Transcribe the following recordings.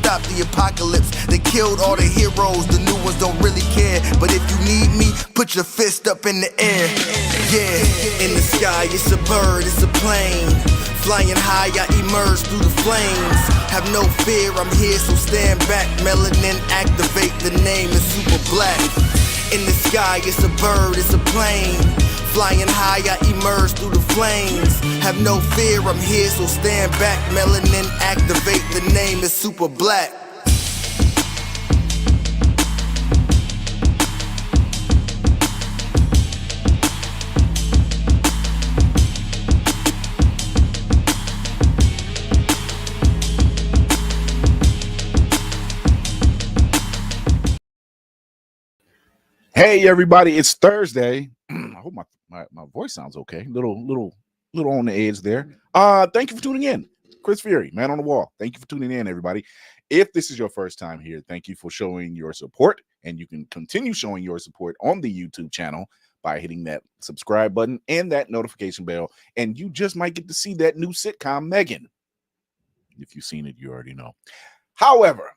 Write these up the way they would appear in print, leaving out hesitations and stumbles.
stop the apocalypse. They killed all the heroes, the new ones don't really care. But if you need me, put your fist up in the air. Yeah, in the sky, it's a bird, it's a plane. Flying high, I emerge through the flames. Have no fear, I'm here, so stand back. Melanin activate, the name is super black. In the sky, it's a bird, it's a plane. Flying high, I emerge through the flames. Have no fear, I'm here, so stand back. Melanin activate, the name is super black. Hey everybody, it's Thursday. I hope my voice sounds okay. Little on the edge there. Thank you for tuning in. Chris Fury, man on the wall. Thank you for tuning in, everybody. If this is your first time here, thank you for showing your support, and you can continue showing your support on the YouTube channel by hitting that subscribe button and that notification bell, and you just might get to see that new sitcom Megan. If you've seen it, you already know. However,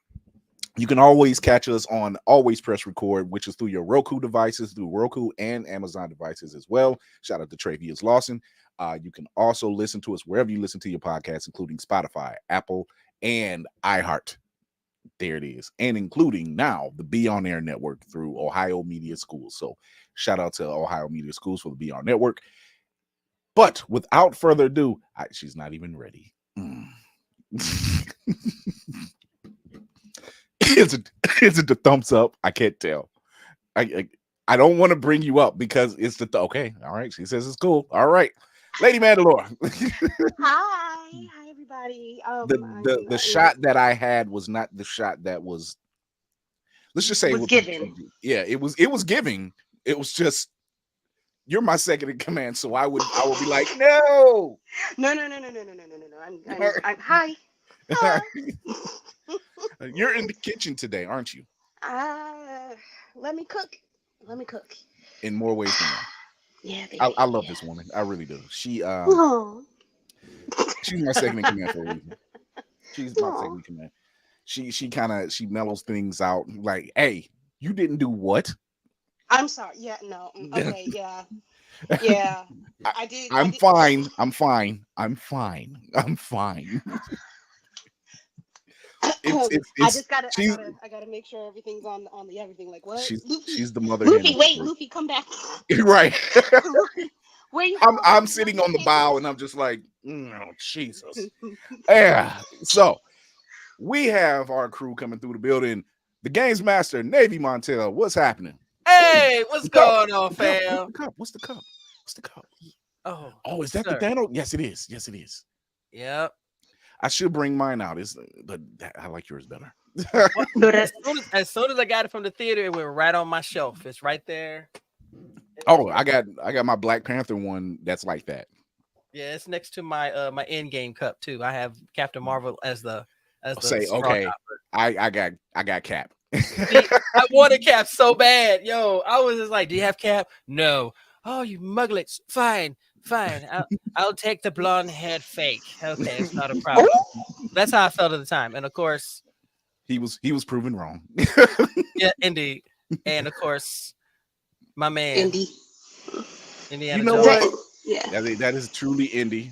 you can always catch us on Always Press Record, which is through your Roku devices, through Roku and Amazon devices as well. Shout out to Travius Lawson. You can also listen to us wherever you listen to your podcasts, including Spotify, Apple, and iHeart. There it is. And including now the Be On Air Network through Ohio Media Schools. So shout out to Ohio Media Schools for the Be On Network. But without further ado, she's not even ready. Is it the thumbs up? I can't tell. I don't want to bring you up because it's the okay. All right, she says it's cool. All right, Lady Mandalore. Hi everybody. The shot that I had was not the shot that was. Let's just say was given. Yeah, it was giving. It was just you're my second in command, so I would be like no. No. I'm hi. You're in the kitchen today, aren't you? Let me cook. In more ways than one. Yeah, baby. I love this woman. I really do. She's my second in command for a reason. She's my second in command. She mellows things out. Like, hey, you didn't do what? I'm sorry. Yeah, no. Okay, yeah. Yeah. I did. I'm fine. I'm fine. I gotta make sure everything's on the everything. Like what? She's the mother. Luffy, come back. Right. Where you? I'm sitting on the bow and I'm just like, oh, Jesus. Yeah. So we have our crew coming through the building. The Games Master, Navy Montel. What's happening? Hey, what's going on, fam? What's the cup? Oh, is that the Dano? Yes, it is. Yep. I should bring mine out. I like yours better. As soon as I got it from the theater, it went right on my shelf. It's right there. Oh, I got my Black Panther one that's like that. Yeah, it's next to my my Endgame cup too. I have Captain Marvel as the say okay. I got Cap. I wanted Cap so bad, yo. I was just like, "Do you have Cap?" No. Oh, you muglets. Fine. I'll take the blonde-haired fake. Okay, it's not a problem. That's how I felt at the time, and of course, he was proven wrong. Yeah, indeed. And of course, my man, Indiana. You know Jones. what? Yeah, that is truly Indy.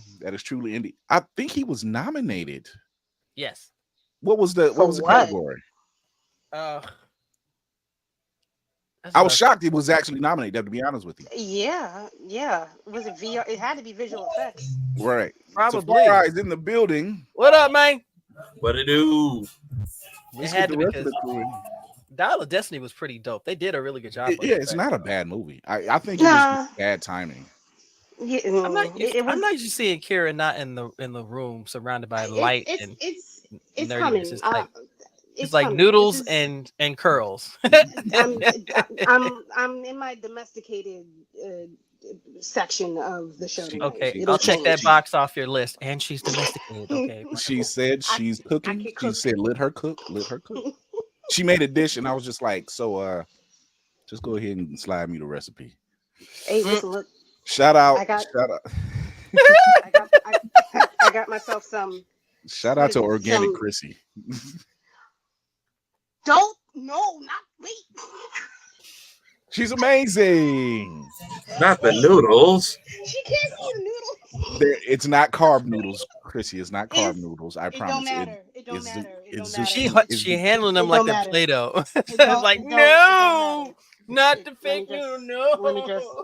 I think he was nominated. Yes. What was the category? I was shocked he was actually nominated, to be honest with you. Yeah. Was it VR? It had to be visual effects. Right. Probably. So Far Eyes in the building. What up, man? What it do? It had to be because Dial of Destiny was pretty dope. They did a really good job. It's not a bad movie. I think it was bad timing. Yeah, I'm not used to seeing Kira not in the room surrounded by light it's coming. It's like noodles and curls. I'm in my domesticated section of the show. Okay, I'll check that box off your list. And she's domesticated. Okay. She said she's cooking. She said let her cook. She made a dish, and I was just like, so just go ahead and slide me the recipe. Hey, listen, look. Shout out. I got myself some. Shout out to Organic Chrissy. Don't. No, not wait. She's amazing. Not the noodles. She can't see the noodles. It's not carb noodles, Chrissy. It's not carb It's- noodles. I It promise. don't matter. It don't it's the- matter. It it's don't the- matter. She handling them It like don't they're matter. Play-Doh. don't- Like, it don't no, not It- the let me fake just- noodle. No.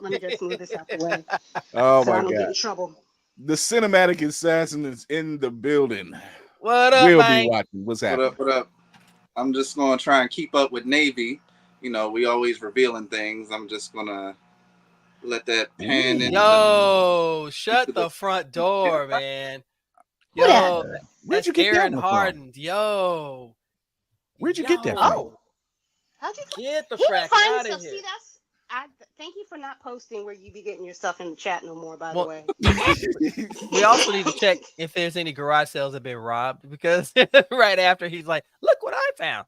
Let me just move this out the way. Oh so my I don't get god. in trouble. The cinematic assassin is in the building. What up, We'll be Mike? watching. What's What happening? up? What up? I'm just gonna try and keep up with Navy. You know, we always revealing things. I'm just gonna let that pan in. Yo, shut the front door, man. Who Yo, Where'd that's you get Aaron that one from? Harden. Yo. Where'd you get that Yo. from? Oh, how'd you? Get the He frack be finding out of stuff. here. See, thank you for not posting where you be getting your stuff in the chat no more. By Well, the way, We also need to check if there's any garage sales that have been robbed because right after he's like, look what I found.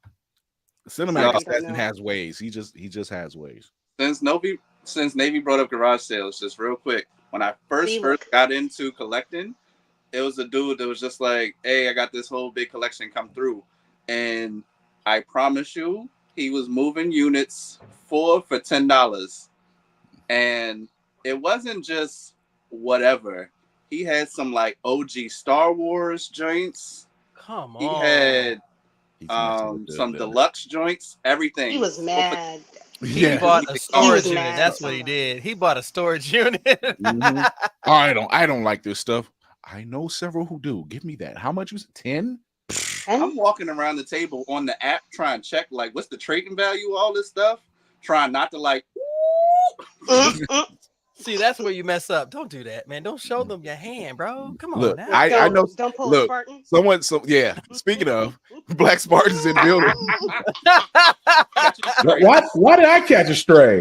Cinematic No. assassin has ways. He just has ways. Since Navy brought up garage sales, just real quick. When I See, first look. got into collecting, it was a dude that was just like, "Hey, I got this whole big collection come through," and I promise you, he was moving units for $10, and it wasn't just whatever. He had some like OG Star Wars joints. Come He on. had He's messing with some the- deluxe joints, everything. he was mad. He Yeah. bought a storage was unit. mad That's at what he somebody. did. He bought a storage unit. Mhm. I don't like this stuff. I know several who do. Give me that. How much was it? 10? I'm walking around the table on the app trying to check like what's the trading value, all this stuff, trying not to like. See, that's where you mess up. Don't do that, man. Don't show them your hand, bro. Come on Look, now. I know. Don't pull Look, a Spartan. Someone, yeah. Speaking of, Black Spartans in building. Why did I catch a stray?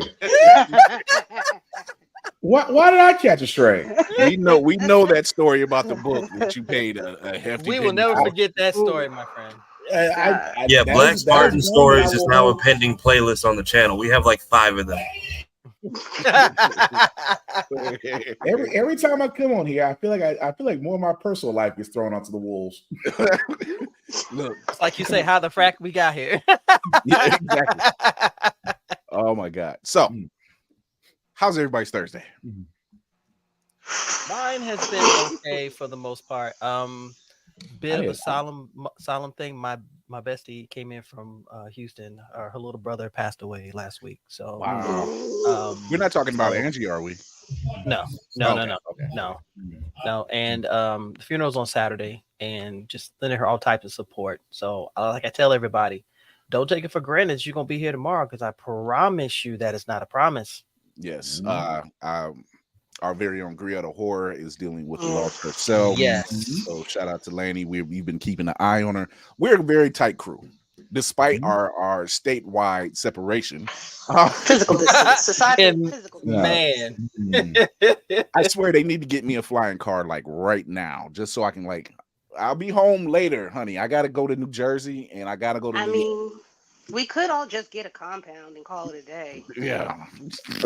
Why did I catch a stray? We know that story about the book that you paid a hefty. We will penny never for. forget that story, my friend. Yeah, that Black is Spartan one Stories that I is will now a hold- pending playlist on the channel. We have like 5 of them. Every time I come on here, I feel like more of my personal life gets thrown onto the wolves. Look, It's like you say, how the frack we got here. yeah, exactly. Oh my God. So, how's everybody's Thursday? Mine has been okay for the most part. Bit of a solemn thing. My bestie came in from Houston. Her little brother passed away last week. So Wow. We're not talking about Angie, are we? No. Okay. No. And the funeral's on Saturday, and just lending her all types of support. So like I tell everybody, don't take it for granted you're gonna be here tomorrow, because I promise you that it's not a promise. Yes. Our very own Griota Horror is dealing with the loss herself. Yes. So shout out to Lanny. We've been keeping an eye on her. We're a very tight crew, despite our statewide separation. Physical distance, society, physical distance. Man. I swear they need to get me a flying car like right now, just so I can I'll be home later, honey. I gotta go to New Jersey and I gotta go to I New mean, we could all just get a compound and call it a day. Yeah.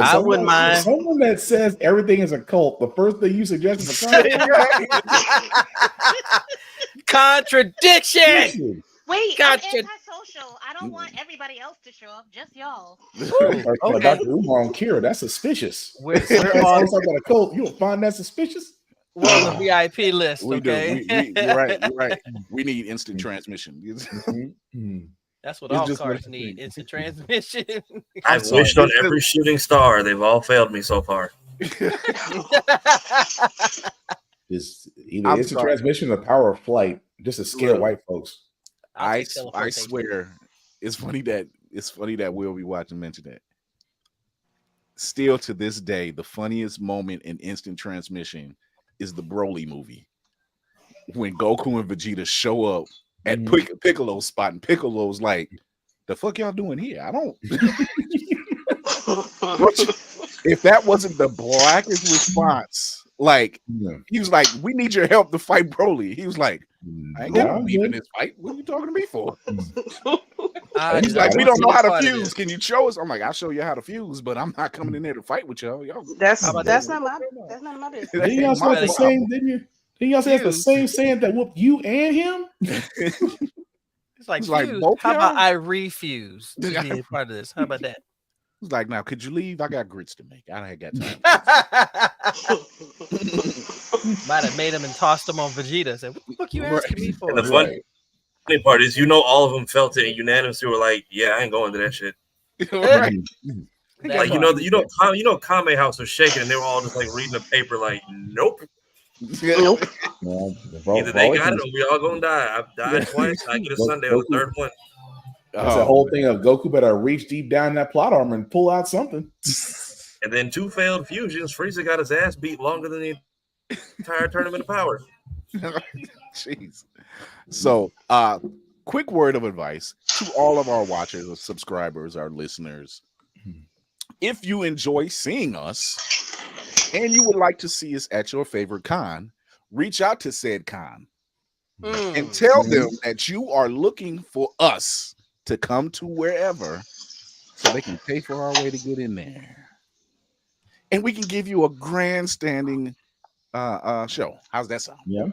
I wouldn't mind. Someone that says everything is a cult, the first thing you suggest is a cult. Contradiction. Wait, Gotcha. I'm antisocial. I don't want everybody else to show up, just y'all. Okay. Dr. Umar and Kira, that's suspicious. We're on, Sounds like a cult. You don't find that suspicious? we're on the VIP list. We Okay. do. You're right. You're right. We need instant transmission. That's what It's all just cars like- need. Instant transmission. I've sorry. wished on every shooting star. They've all failed me so far. It's either I'm instant sorry. transmission or power of flight, just to scare Look. white folks. I take teleportation. swear it's funny that we'll be watching mention that. Still to this day, the funniest moment in instant transmission is the Broly movie. When Goku and Vegeta show up at Piccolo's spot, and Piccolo's like, the fuck y'all doing here? I don't if that wasn't the blackest response, he was like, we need your help to fight Broly. He was like, I ain't gonna leave in this fight. What are you talking to me for? He's like, we don't know how to fuse. Can you show us? I'm like, I'll show you how to fuse, but I'm not coming in there to fight with y'all. That's How about that's that? not my business. Didn't y'all say it's the same? Didn't you? Didn't y'all say it's the same saying that whooped you and him? It's like, It's like, "Fuse, both how about y'all?" I refuse to be a part of this? How about that? He's like, now could you leave? I got grits to make. I ain't got time. Might have made him and tossed him on Vegeta. Said, "What the fuck you asking me for?" And the funny part is, all of them felt it and unanimously were like, "Yeah, I ain't going to that shit." Right. Like Kame House was shaking and they were all just like reading the paper, like, "Nope." Nope. Either they got it or we all gonna die. I've died twice. I get a Sunday on the third one. That's the whole thing of Goku better reach deep down in that plot armor and pull out something. And then 2 failed fusions. Frieza got his ass beat longer than the entire tournament of power. Jeez. So, quick word of advice to all of our watchers, our subscribers, our listeners. If you enjoy seeing us and you would like to see us at your favorite con, reach out to said con and tell them that you are looking for us to come to wherever so they can pay for our way to get in there. And we can give you a grandstanding show. How's that sound? Yeah.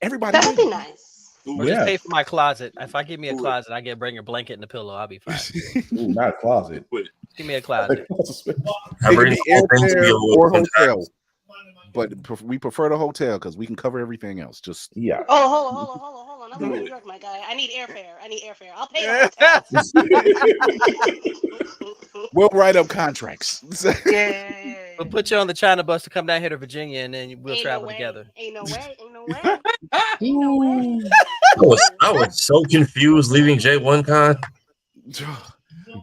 Everybody That would be nice. Or just pay for my closet. If I give me a closet, I get bring a blanket and a pillow. I'll be fine. Ooh, not a closet. Give me a closet. I bring airfare or hotel, but we prefer the hotel because we can cover everything else. Just Oh, hold on. I'm in New York, my guy. I need airfare. I'll pay the hotel. We'll write up contracts. Yeah. We'll put you on the China bus to come down here to Virginia, and then we'll Ain't travel no way. together. Ain't no way. I was so confused leaving J1Con.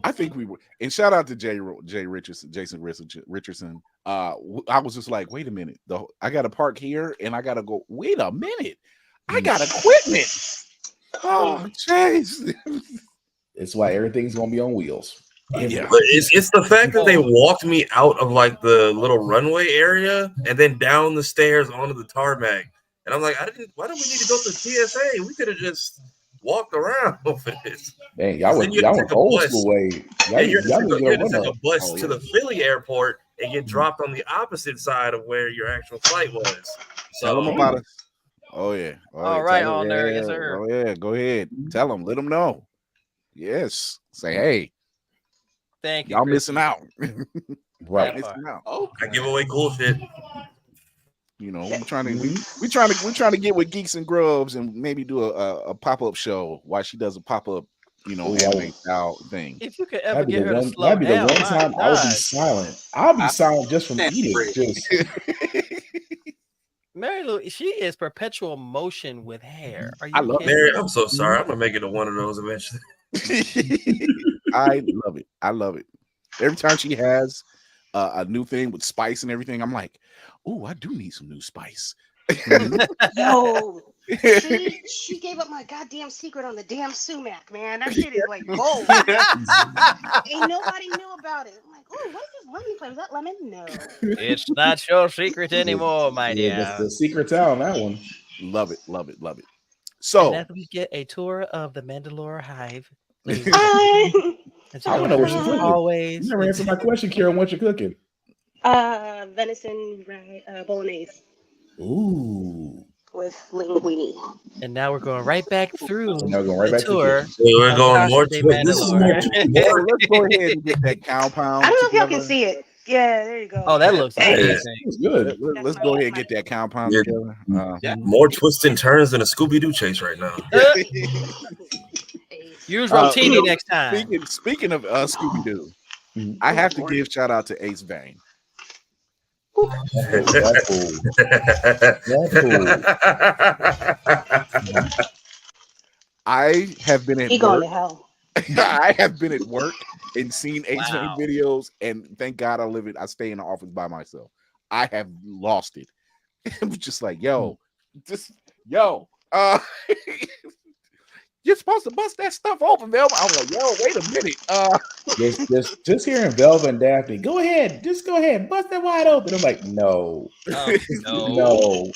I think we were, and shout out to Jason Richardson. I was just like, wait a minute, I got to park here, and I got to go. Wait a minute, I got equipment. Oh, jeez. It's why everything's gonna be on wheels. Yeah, but it's the fact that they walked me out of like the little runway area and then down the stairs onto the tarmac, and I'm like, why don't we need to go to TSA? We could have just walked around for this. Dang, y'all went old school way. You had to take a bus to the Philly airport and get dropped on the opposite side of where your actual flight was. So tell them about it. Oh yeah. All right, all there, yes sir. Oh yeah, go ahead. Tell them. Let them know. Yes. Say hey. Thank you. Y'all missing out. Right. Missing out. I give away cool shit. You know, we're trying to get with Geeks and Grubs and maybe do a pop-up show while she does a pop-up, anime style thing. If you could ever get her to slow that'd be the down, one time I would be silent. I'll be silent just from eating. Just Mary Lou, she is perpetual motion with hair. Are you I love Mary, I'm so sorry. I'm gonna make it to one of those eventually. I love it. I love it. Every time she has a new thing with spice and everything, I'm like, oh, I do need some new spice. Yo, she gave up my goddamn secret on the damn sumac, man. That shit is like gold. Ain't nobody knew about it. I'm like, oh, what is this lemon flavor? Is that lemon? No. It's not your secret anymore, my dear. that's the secret's out on that one. Love it, love it, love it. So and as we get a tour of the Mandalore Hive, I want to know what you're cooking. Always. You never answered my question, Karen. What you're cooking? Venison bolognese. Ooh. With linguine. And now we're going right back through the tour. We're going more. Let's go ahead and get that compound. I don't know if y'all can see it. Yeah, there you go. Oh, that looks amazing. It's good. Let's go ahead and get that compound together. More twists and turns than a Scooby-Doo chase right now. Use Rotini next time. Speaking of Scooby-Doo, I have to give shout out to Ace Vane. That's cool. I have been at He going to hell. I have been at work and seen Ace Vane videos, and thank God I stay in the office by myself. I have lost it. I'm just like, yo, you're supposed to bust that stuff open, Velma. I'm like, yo, wait a minute. Just hearing Velva and Daphne, go ahead, bust that wide open. I'm like, no. No.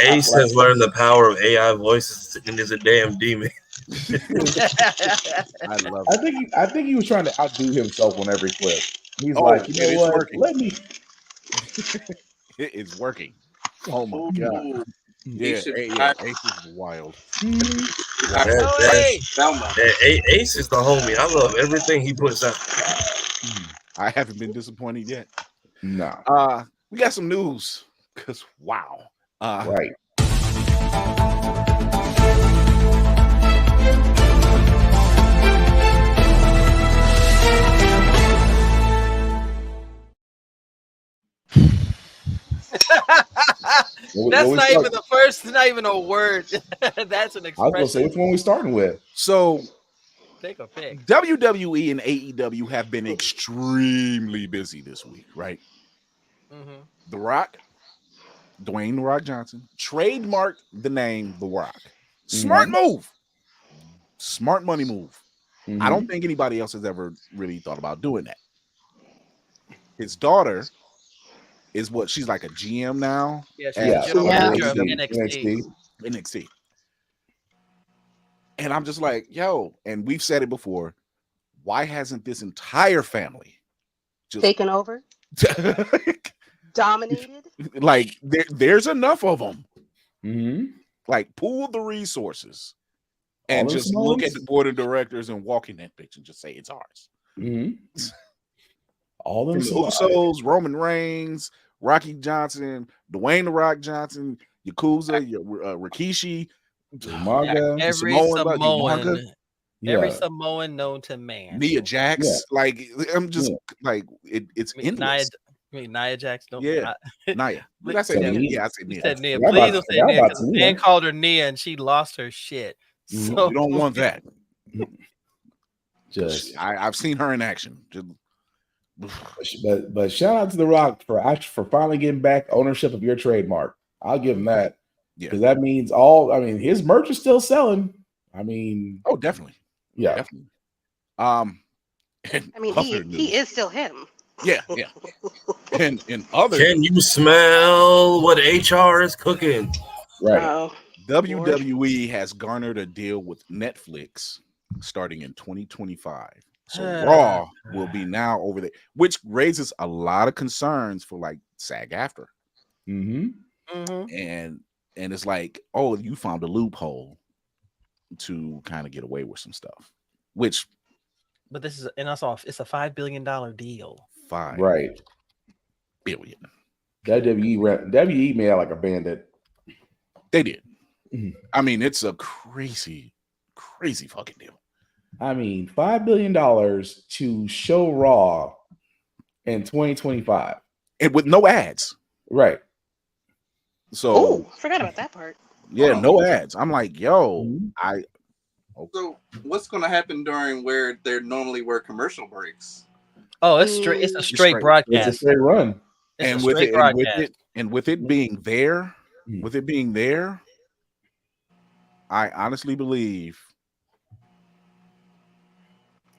Ace has learned the power of AI voices and is a damn demon. I love it. I think he was trying to outdo himself on every clip. He's like, you know what? Working. Let me. It is working. Oh my god. Yeah, Ace is wild. Ace is the homie. I love everything he puts out. I haven't been disappointed yet. No. We got some news because wow. Right. That's not even the first. Not even a word. That's an expression. I was gonna say which one we starting with. So take a pick. WWE and AEW have been extremely busy this week, right? Mm-hmm. The Rock, Dwayne "The Rock" Johnson, trademarked the name The Rock. Smart move. Smart money move. I don't think anybody else has ever really thought about doing that. His daughter is what she's like a GM now. Yeah, she's a general manager of NXT. And I'm just like, yo, and we've said it before. Why hasn't this entire family just taken over? Dominated? Like there's enough of them. Like pool the resources and just look at the board of directors and walk in that bitch and just say it's ours. All them Usos, Roman Reigns, Rocky Johnson, Dwayne "The Rock" Johnson, Yakuza, Rikishi, every Samoan known to man. Nia Jax, like I'm just like it's endless. Nia Jax, don't Nia. Did I say Nia? Yeah, I said Nia. Said Nia. Please don't say Nia because the man called her Nia and she lost her shit. So you don't want that. I've seen her in action. But shout out to The Rock for finally getting back ownership of your trademark. I'll give him that. Because that means his merch is still selling. I mean, oh, definitely. Yeah. Definitely. I mean, he is still him. Yeah. And other, can you smell what HR is cooking? Right. WWE has garnered a deal with Netflix starting in 2025. So Raw will be now over there, which raises a lot of concerns for like SAG-AFTRA. And it's like, oh, you found a loophole to kind of get away with some stuff. But this is it's a $5 billion deal. $5 billion. WWE made out like a bandit. They did. I mean, it's a crazy fucking deal. I mean, $5 billion to show Raw in 2025. And with no ads. Right. So forgot about that part. Yeah, no ads. I'm like, yo, So what's gonna happen during where there normally were commercial breaks? Oh, it's straight. It's a straight broadcast. It's a straight run. And with it being there, I honestly believe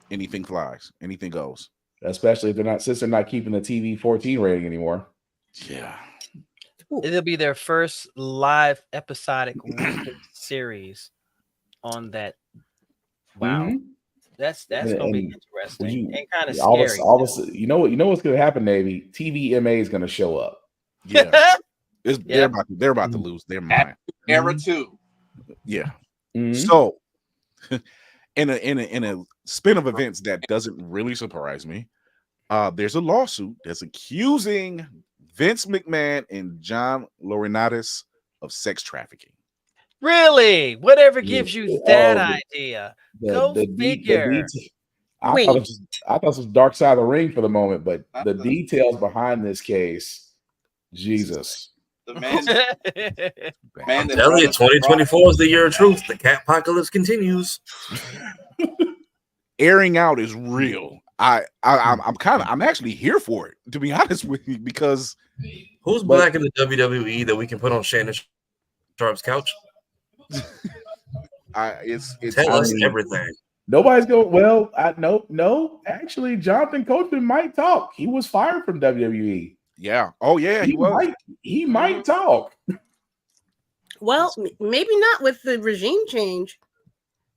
anything flies, anything goes. Especially if they're not keeping the TV 14 rating anymore. Yeah. It'll be their first live episodic series on that. Wow. That's gonna be interesting and kind of scary. You know what's gonna happen, Navy? TVMA is gonna show up. Yeah. They're about to lose their mind. Era 2. Yeah. So in a spin of events that doesn't really surprise me, there's a lawsuit that's accusing Vince McMahon and John Laurinaitis of sex trafficking. Really? Whatever gives you that idea? Go figure. I thought this was Dark Side of the Ring for the moment, but the details behind this case, Jesus. The man I'm telling you, 2024 is the year of truth. The cat apocalypse continues. Airing out is real. I'm actually here for it, to be honest with you, because who's black in the WWE that we can put on Shannon Sharp's couch? Tell us everything. Nobody's going. Well, no. Actually, Jonathan Coachman might talk. He was fired from WWE. Yeah. Oh yeah, he was. He might talk. Well, maybe not with the regime change.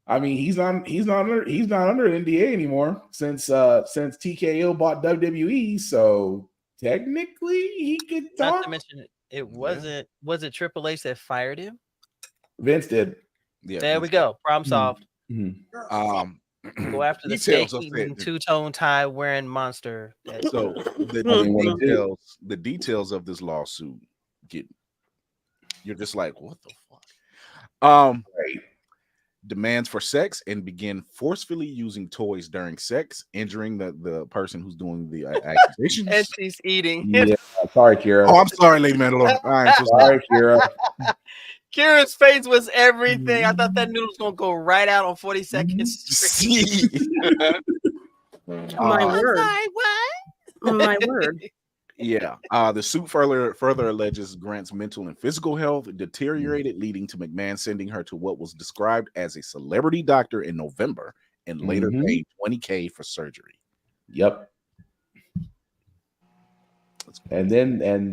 I mean, he's not under NDA anymore since TKO bought WWE. So technically, he could talk. Not to mention, was it Triple H that fired him? Vince did. Yeah, There we go. Problem solved. Go after the details steak of eating, it. two-tone tie wearing monster. So the details of this lawsuit you're just like, what the fuck? Demands for sex and begin forcefully using toys during sex, injuring the person who's doing the accusations. And she's eating. Yeah, sorry, Kira. Oh, I'm sorry, Lady Mandalore. I'm so sorry, Kira. Kira's face was everything. I thought that noodle was gonna go right out on 42nd Street. My word. Sorry, what? My word. Yeah. The suit further alleges Grant's mental and physical health deteriorated, leading to McMahon sending her to what was described as a celebrity doctor in November and later paid $20,000 for surgery. Yep. And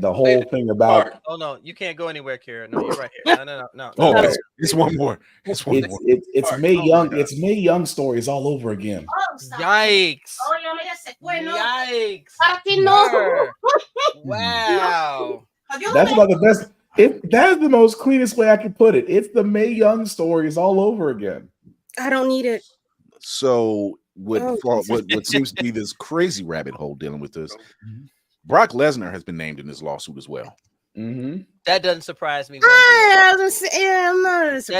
the whole thing about oh no, you can't go anywhere, Kira. No, you're right here. No. Oh, it's one more. It's one more. It's Mae Young. It's Mae Young stories all over again. Yikes! Yikes! Wow. That's about the best. That is the most cleanest way I can put it. It's the Mae Young stories all over again. I don't need it. So what seems to be this crazy rabbit hole dealing with this, Brock Lesnar has been named in this lawsuit as well. That doesn't surprise me. That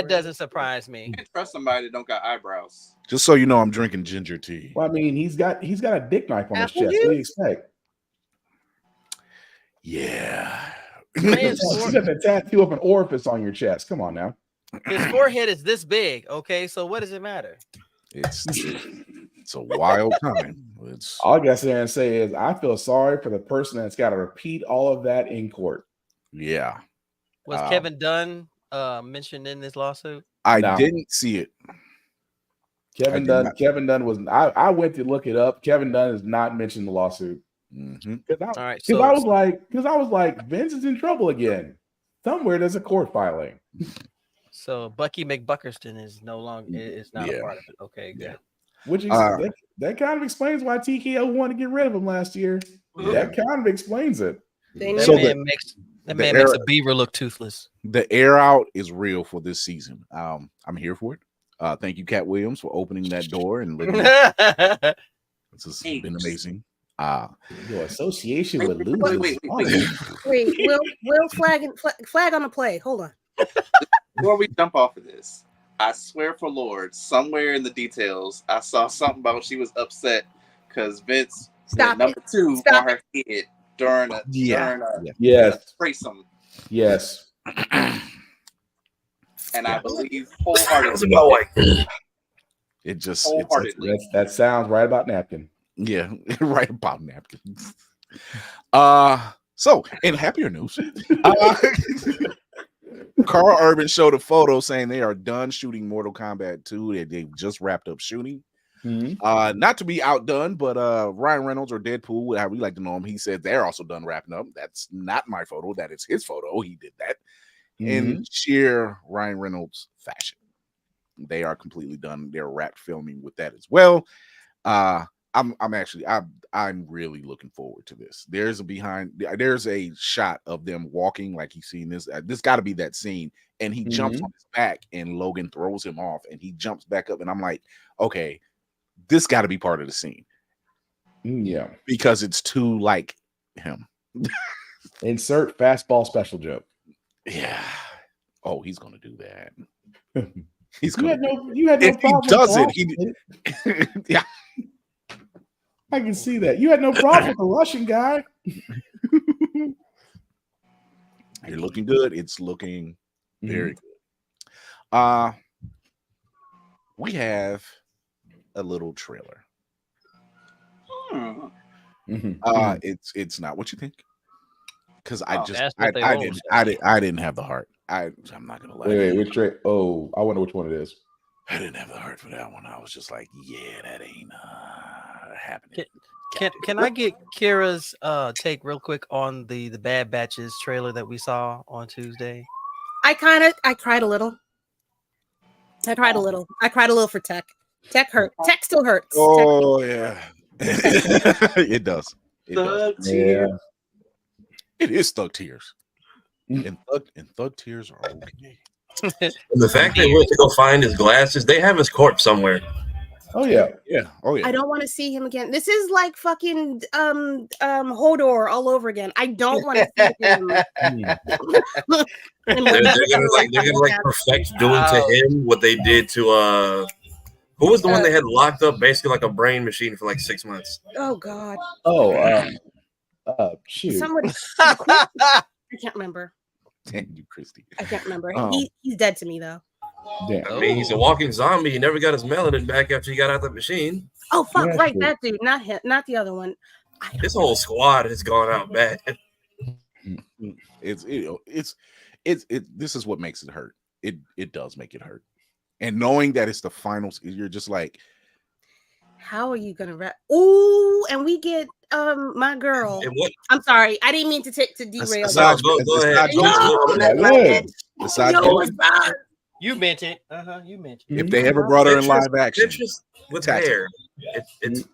doesn't surprise me. You can't trust somebody that don't got eyebrows. Just so you know, I'm drinking ginger tea. Well, I mean, he's got a dick knife on his chest. What do you expect? Yeah. He's got a tattoo of an orifice on your chest. Come on now. His forehead is this big. Okay, so what does it matter? It's a wild time. All I gotta sit there and say is I feel sorry for the person that's got to repeat all of that in court. Yeah. Was Kevin Dunn mentioned in this lawsuit? I didn't see it. Kevin Dunn was. I went to look it up. Kevin Dunn is not mentioned in the lawsuit. All right. Because I was like, Vince is in trouble again. Somewhere there's a court filing. So Bucky McBuckerston is no longer is not a part of it. Okay, good. Yeah. Which that kind of explains why TKO wanted to get rid of him last year. That kind of explains it. That man makes a beaver look toothless. The air out is real for this season. I'm here for it. Thank you, Cat Williams, for opening that door and letting this has been amazing. Your association with losers. Wait, Will flag on the play. Hold on. Before we jump off of this, I swear for Lord, somewhere in the details, I saw something about she was upset because Vince number 2 on her head during a threesome. Yes. And I believe wholeheartedly. That sounds right about napkin. Yeah, right about napkins. So in happier news, Carl Urban showed a photo saying they are done shooting Mortal Kombat 2. They've just wrapped up shooting. Not to be outdone, but Ryan Reynolds or Deadpool, how we like to know him, he said they're also done wrapping up. That's not my photo. That is his photo. He did that in sheer Ryan Reynolds fashion. They are completely done. They're wrapped filming with that as well. I'm really looking forward to this. There's a shot of them walking, like you've seen this. This got to be that scene, and he jumps on his back, and Logan throws him off, and he jumps back up, and I'm like, okay, this got to be part of the scene. Yeah, because it's too like him. Insert fastball special joke. Yeah. Oh, he's gonna do that. You had no if problem. He does it. Yeah. I can see that. You had no problem with the Russian guy. You're looking good. It's looking very good. We have a little trailer. It's not what you think. Because I didn't have the heart. I'm not gonna lie. Wait, which trailer? Oh, I wonder which one it is. I didn't have the heart for that one. I was just like, yeah, that ain't happening. Can I get Kira's take real quick on the Bad Batches trailer that we saw on Tuesday? I cried a little. I cried a little for Tech. Tech hurt. Tech still hurts. Oh yeah. It does. Yeah. It is thug tears. And thug tears are okay. And the fact they went to go find his glasses, they have his corpse somewhere. Oh yeah. Oh yeah. I don't want to see him again. This is like fucking Hodor all over again. I don't want to see him. They're gonna perfect doing to him what they did to who was the one they had locked up basically like a brain machine for like 6 months. Oh God. Oh shoot. Somebody. I can't remember. Damn you, Christy. I can't remember. He's dead to me though. Damn. I mean, he's a walking zombie. He never got his melanin back after he got out the machine. Oh fuck! Right, that dude, not him, not the other one. This whole squad has gone out bad. This is what makes it hurt. It does make it hurt, and knowing that it's the finals, you're just like, how are you gonna rap? Ooh, and we get my girl. I'm sorry, I didn't mean to derail. Go ahead. You meant it. You meant it. If they ever brought her in live action, with hair, it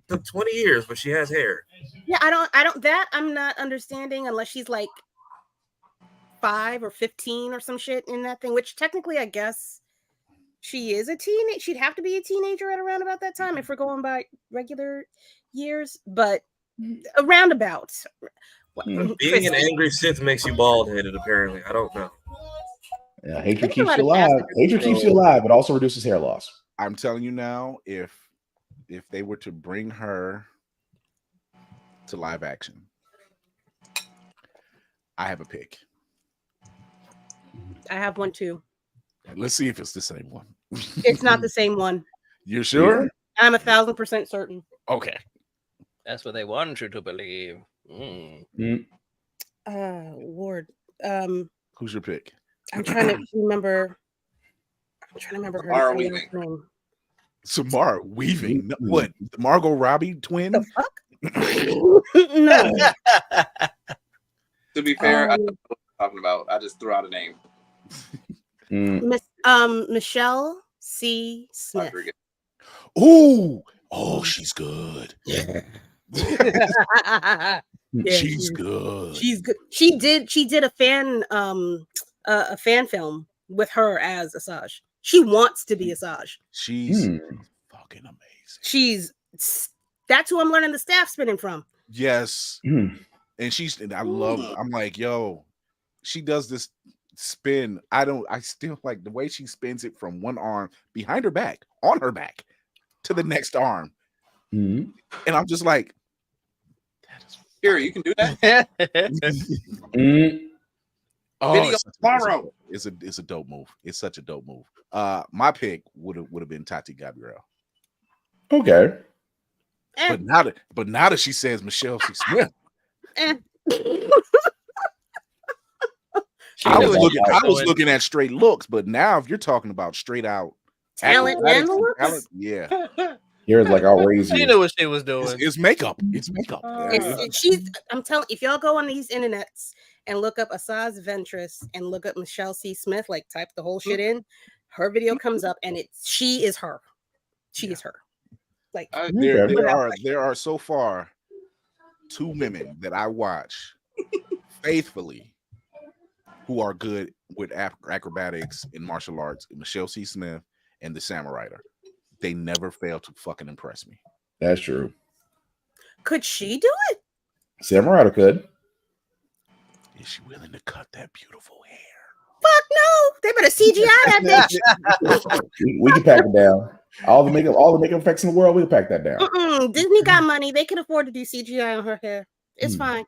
took 20 years, but she has hair. Yeah, I don't. That I'm not understanding unless she's like 5 or 15 or some shit in that thing. Which technically, I guess she is a teenage. She'd have to be a teenager at around about that time if we're going by regular years. But around about. Being an angry Sith makes you bald headed. Apparently, I don't know. Yeah, hatred keeps you alive. Hatred keeps you alive, but also reduces hair loss. I'm telling you now, if they were to bring her to live action, I have a pick. I have one too. Let's see if it's the same one. It's not the same one. You're sure? I'm 1,000% certain. Okay. That's what they want you to believe. Lord. Who's your pick? I'm trying to remember. Samara Weaving. Samara Weaving. What? The Margot Robbie twin? The fuck? No. To be fair, I don't know what I'm talking about. I just threw out a name. Michelle C. Smith. Ooh. Oh, she's good. Yeah. She's good. She's good. She did a fan film with her as Asajj. She wants to be Asajj. She's fucking amazing. That's who I'm learning the staff spinning from. Yes. And I'm like, yo, she does this spin. I still like the way she spins it from one arm behind her back, on her back, to the next arm. And I'm just like, here, you can do that. Video tomorrow. It's a dope move. It's such a dope move. My pick would have been Tati Gabrielle. Okay. But now that she says Michelle C. Smith, I was looking at straight looks, but now if you're talking about straight out talent and looks, yeah. Here's like outrageous. She knew what she was doing. It's makeup. It's makeup. I'm telling. If y'all go on these internets and look up Asajj Ventress and look up Michelle C. Smith, like type the whole shit in, her video comes up and she is her. She is her. Like there are so far 2 women that I watch faithfully who are good with acrobatics and martial arts: Michelle C. Smith and the Samurai. They never fail to fucking impress me. That's true. Could she do it? Samurai could. Is she willing to cut that beautiful hair? Fuck no! They better CGI that bitch. We can pack it down. All the makeup effects in the world, we can pack that down. Disney got money. They can afford to do CGI on her hair. It's fine.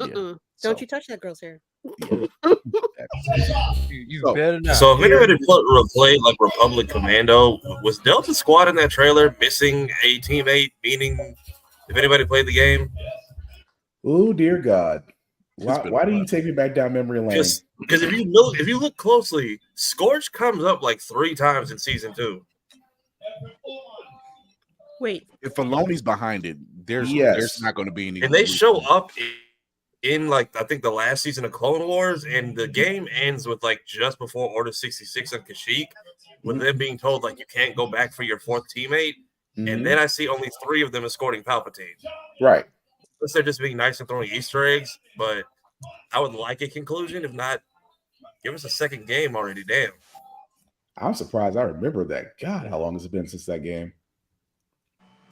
Yeah. Don't you touch that girl's hair. You better not. So if anybody played like Republic Commando, was Delta Squad in that trailer missing a teammate? Meaning, if anybody played the game, oh dear God, why do you take me back down memory lane? Just because if you look closely, Scorch comes up like 3 times in season 2. Wait, if Filoni's behind it, there's not going to be any. And they show up in like I think the last season of Clone Wars, and the game ends with like just before Order 66 on Kashyyyk, with them being told like you can't go back for your 4th teammate, and then I see only 3 of them escorting Palpatine. Right. Unless they're just being nice and throwing Easter eggs, but I would like a conclusion. If not, Give us a second game already. Damn. I'm surprised I remember that. God, how long has it been since that game?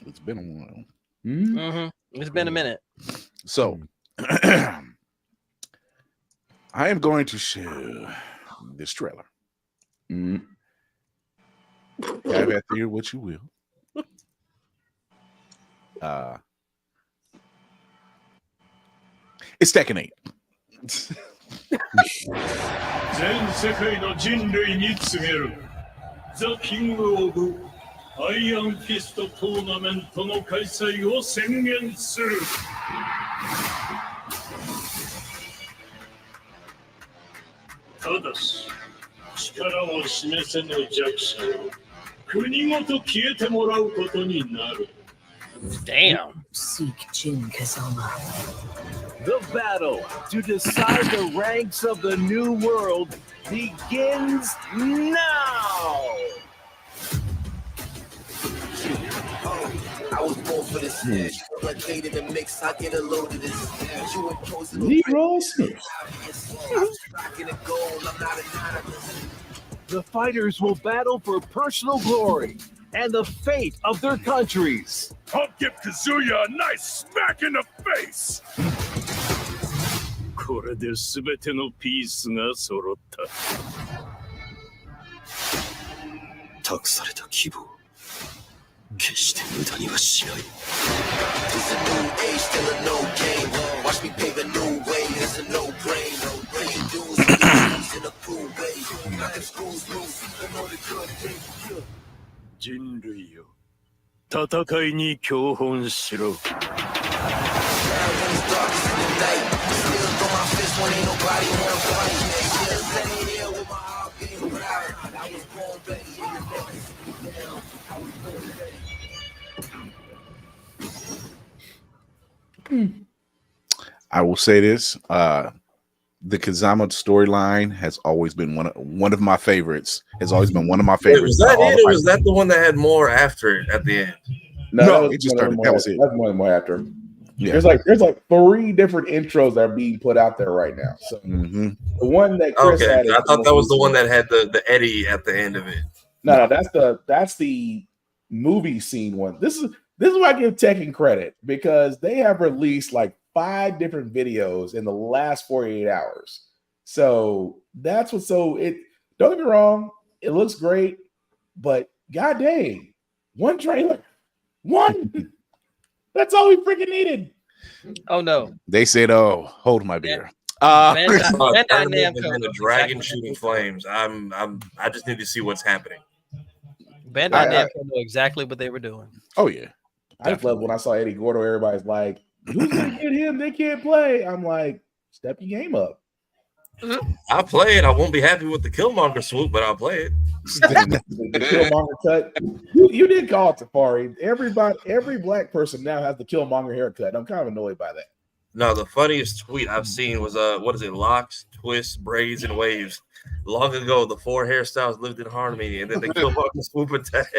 It's been a while. It's been a minute. So I am going to show this trailer. Have at here what you will. It's Tekken 8. 全世界の人類に告げるザ・キング・オブ・アイアンフィストトーナメントの開催を宣言する。ただし力を示せぬ弱者を国ごと消えてもらうことになる。 Damn. Seek Jin Kazama. The battle to decide the ranks of the new world begins now. I was born for this. Like Jade in the mix, I get a load of this. You and Cozy Leroy Smith. rocking a gold. I'm not anonymous. The fighters will battle for personal glory and the fate of their countries. I'll give Kazuya a nice smack in the face! これで全てのピースが揃った。託された希望、決して無駄にはしない。 It's a new age, still a no game. Watch me pave a new way. It's a no brain. Pay dues, in a cool way. Not the school's rules, I know the good thing. 人類よ、戦いに教本しろ。 I will say this: the Kazama storyline has always been one of my favorites. Has always been one of my favorites. Wait, was that it, or was that the one that had more after it at the end? No, it just started. That was it. That's one more after. Yeah. There's like 3 different intros that are being put out there right now. So the one that Chris had, I thought that was the one that had the Eddie at the end of it. No, that's the movie scene one. This is why I give Tekken credit, because they have released like 5 different videos in the last 48 hours. So that's what's so it. Don't get me wrong, it looks great, but god dang, one trailer, one. That's all we freaking needed. Oh no! They said, "Oh, hold my beer." The dragon shooting flames. I just need to see what's happening. Bandai Namco know exactly what they were doing. Oh yeah, I just love when I saw Eddie Gordo. Everybody's like, "Who's gonna get him? They can't play." I'm like, "Step your game up." I'll play it. I won't be happy with the Killmonger swoop, but I'll play it. The Killmonger cut. You did call it, Safari. Every black person now has the Killmonger haircut. I'm kind of annoyed by that. No, the funniest tweet I've seen was what is it? Locks, twists, braids, and waves. Long ago, the 4 hairstyles lived in harmony, and then the Killmonger swoop attack.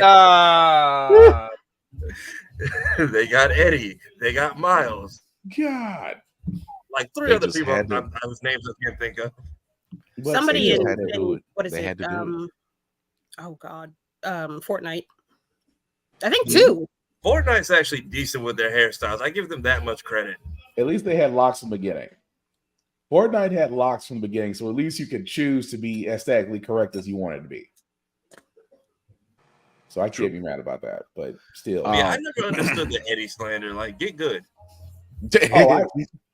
They got Eddie. They got Miles. God. Like 3 other people whose names I can't think of. Somebody in what is they it? Oh God, Fortnite. I think Yeah. 2. Fortnite's actually decent with their hairstyles. I give them that much credit. At least they had locks from the beginning. Fortnite had locks from the beginning, so at least you could choose to be aesthetically correct as you wanted to be. So I can't be mad about that, but still. Yeah, I never understood the Eddie slander. Like, get good.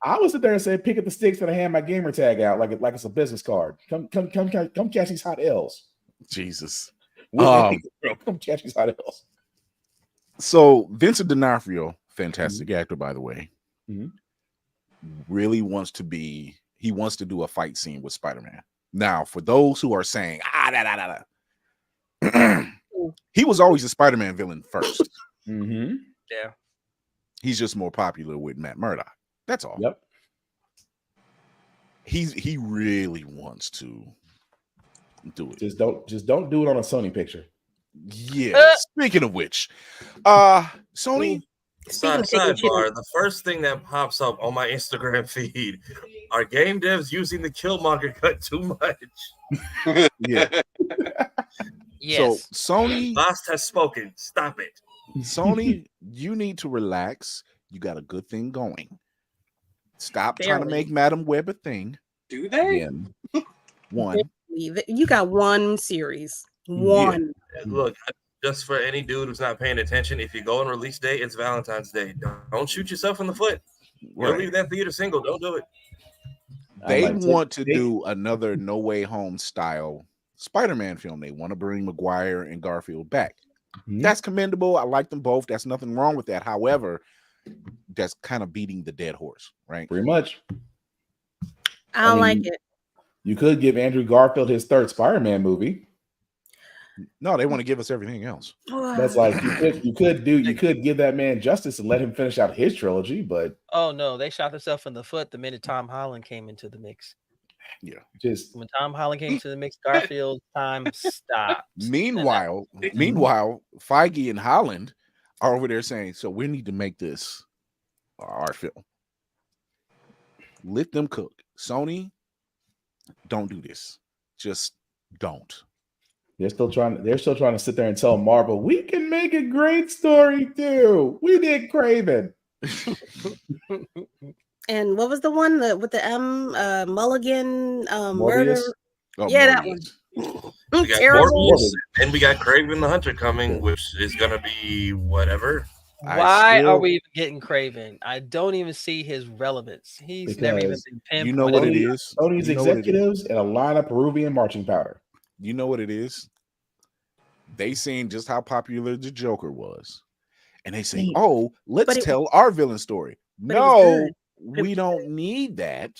I was sit there and said, pick up the sticks and I hand my gamer tag out like it's a business card. Come catch these hot L's. Jesus. Come catch these hot L's. So Vincent D'Onofrio, fantastic actor, by the way, really wants to do a fight scene with Spider-Man. Now, for those who are saying, he was always a Spider-Man villain first. Yeah. He's just more popular with Matt Murdock. That's all. Yep. He really wants to do it. Just don't do it on a Sony picture. Yeah. Speaking of which, Sony, Speaking of taking shit Sidebar, on- the first thing that pops up on my Instagram feed are game devs using the Killmonger cut too much. Yeah. Yes. So Sony, Lost has spoken. Stop it. Sony, you need to relax. You got a good thing going. Stop trying to Barely. make Madam Web a thing. Do they? Again. One. You got one series. One. Look, just for any dude who's not paying attention, if you go on release day, it's Valentine's Day. Don't shoot yourself in the foot. You'll leave that theater single. Don't do it. They want to do another No Way Home style Spider-Man film. They want to bring Maguire and Garfield back. That's commendable. I like them both. That's nothing wrong with that. However, that's kind of beating the dead horse, right? Pretty much. I don't like it. You could give Andrew Garfield his third Spider-Man movie. No, they want to give us everything else. That's like you could give that man justice and let him finish out his trilogy, but Oh no, they shot themselves in the foot the minute Tom Holland came into the mix. Yeah. Just when Tom Holland came to the mix, Garfield time stopped. Meanwhile, Feige and Holland are over there saying, so we need to make this our film. Let them cook. Sony, don't do this. Just don't. they're still trying to sit there and tell Marvel, we can make a great story too. We did Craven. And what was the one with the M Mulligan murder? Morbius? Yeah, that one. We got Terrible. Morbius, and we got Craven the Hunter coming, which is gonna be whatever. Why are we even getting Craven? I don't even see his relevance. He's never even been pimped. You know what it is? Sony's You know what it is? executives and a line of Peruvian marching powder. You know what it is? They seen just how popular the Joker was. And they say, oh, let's tell our villain story. No, we don't need that.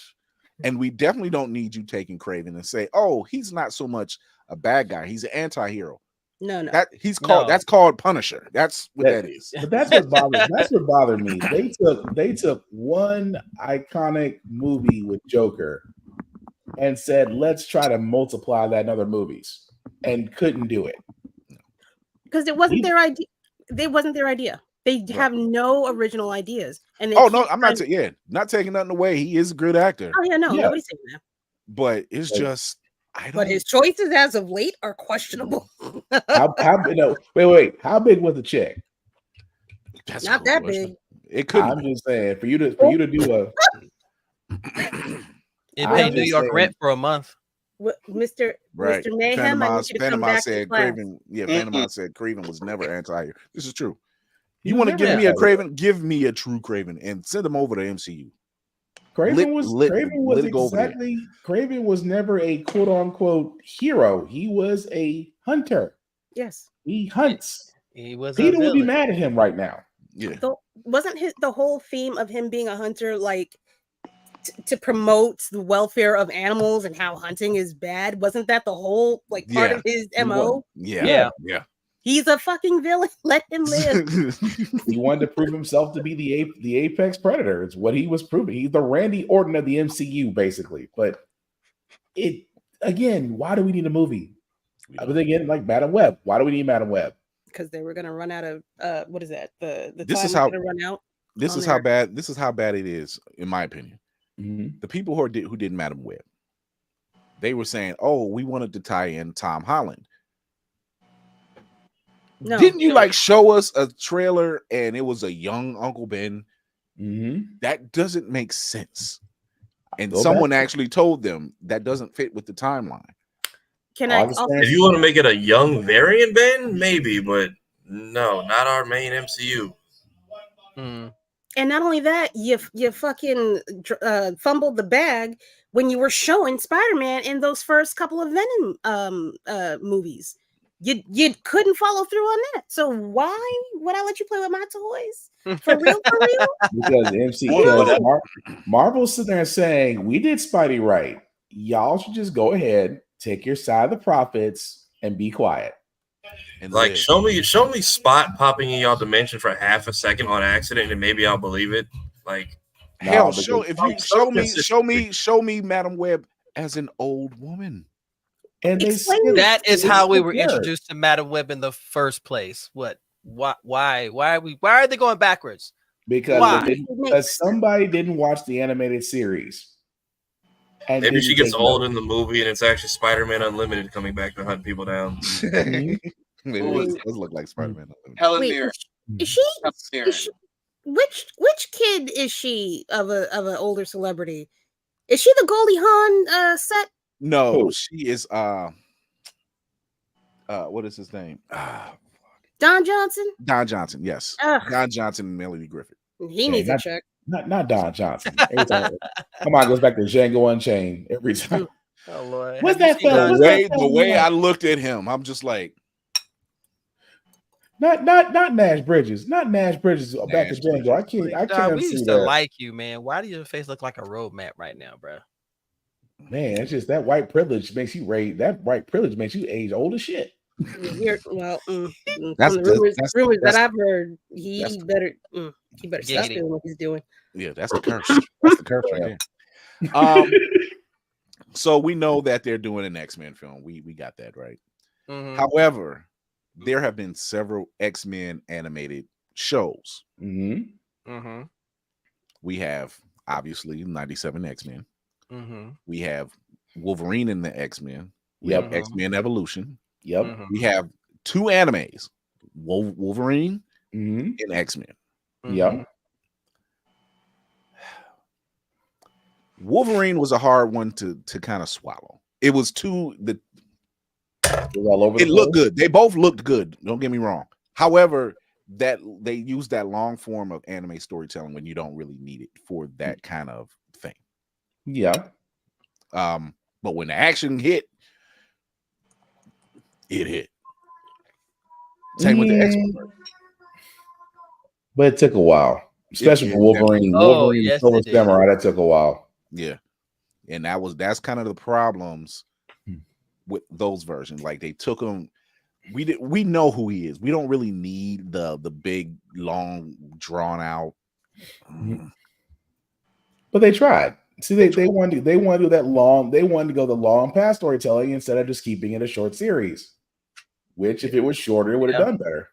And we definitely don't need you taking Craven and say, oh, he's not so much a bad guy. He's an anti-hero. No. That's called Punisher. That's what that is. But that's what bothered me. They took one iconic movie with Joker and said, let's try to multiply that in other movies, and couldn't do it. Because it wasn't their idea. It wasn't their idea. They have no original ideas. And I'm not not taking nothing away. He is a good actor. Oh yeah, no, nobody's saying that. But it's just But his choices as of late are questionable. Wait. How big was the check? That's not that big. It could. I'm just saying for you to do a. It paid New York rent for a month. Mr. Right. Mr. Mayhem, I need you to come back to class. Craven. Yeah, Panama said Craven was never anti-hero. This is true. You want to give me a Craven? Give me a true Craven and send them over to MCU. Craven was never a quote unquote hero. He was a hunter. Yes. He hunts. He was. Peter would be mad at him right now. Yeah. Wasn't the whole theme of him being a hunter like to promote the welfare of animals and how hunting is bad? Wasn't that the whole part of his MO? Yeah. He's a fucking villain. Let him live. He wanted to prove himself to be the apex predator. It's what he was proving. He's the Randy Orton of the MCU, basically. But why do we need a movie? But again, like Madam Web. Why do we need Madam Web? Because they were gonna run out of what is that? This is how run out. This is how bad it is, in my opinion. Mm-hmm. The people who did Madam Web, they were saying, "Oh, we wanted to tie in Tom Holland." No, didn't you show us a trailer and it was a young Uncle Ben? Mm-hmm. That doesn't make sense. And someone actually told them that doesn't fit with the timeline. If you want to make it a young variant Ben, maybe, but no, not our main MCU. And not only that, you fucking fumbled the bag when you were showing Spider-Man in those first couple of Venom movies. You couldn't follow through on that. So why would I let you play with my toys? For real? Because Marvel's sitting there saying, we did Spidey right. Y'all should just go ahead, take your side of the profits, and be quiet. And show me Spot popping in y'all dimension for half a second on accident, and maybe I'll believe it. Show me Madam Web as an old woman. And that is how we were introduced to Madam Web in the first place. What Why are they going backwards? Because Why? somebody didn't watch the animated series. And Maybe she gets take old note. in the movie, and it's actually Spider-Man Unlimited coming back to hunt people down. Maybe Ooh. it does look like Spider-Man. Helen Wait, Mirren. is she? Helen Mirren. Is she? Which kid is she of an older celebrity? Is she the Goldie Hawn set? No, Who? she is what is his name? Don Johnson? Don Johnson, yes. Ugh. Don Johnson and Melody Griffith. He needs a check. Not Don Johnson. Every time, come on, goes back to Django Unchained every time. Oh Lord. What's Have you that seen film? The way I looked at him, I'm just like, Not Nash Bridges. Not Nash Bridges. Back to Nash Django. I can't Dog, we see used to that. like you, man. Why does your face look like a road map right now, bro? Man, it's just that white privilege makes you that white privilege makes you age old as shit. Well, from That's the the- rumors that's- that I've heard, he that's- better stop Giggity. doing what he's doing. yeah, that's the curse. That's the curse right there. So we know that they're doing an X-Men film. We got that right. Mhm. However, there have been several X-Men animated shows. Mm-hmm. Mm-hmm. We have obviously 97 X-Men. Mm-hmm. We have Wolverine in the X-Men. We Yep. have X-Men Evolution. Yep. Mhm. We have 2 animes, Wolverine Mm-hmm. and X-Men. Yep. Wolverine was a hard one to kind of swallow. It was All over. It looked good. They both looked good. Don't get me wrong. However, that they use that long form of anime storytelling when you don't really need it for that kind of thing. Yeah. But when the action hit, it hit. Same with the X-Men. But it took a while, especially for Wolverine. Oh, Wolverine yes, and Silver it did. Samurai, that took a while. Yeah. And that's kind of the problems with those versions. Like they took him. We know who he is. We don't really need the big, long, drawn out. But they tried. See, they wanted to do that long. They wanted to go the long path storytelling instead of just keeping it a short series. Which, if it was shorter, it would have done better.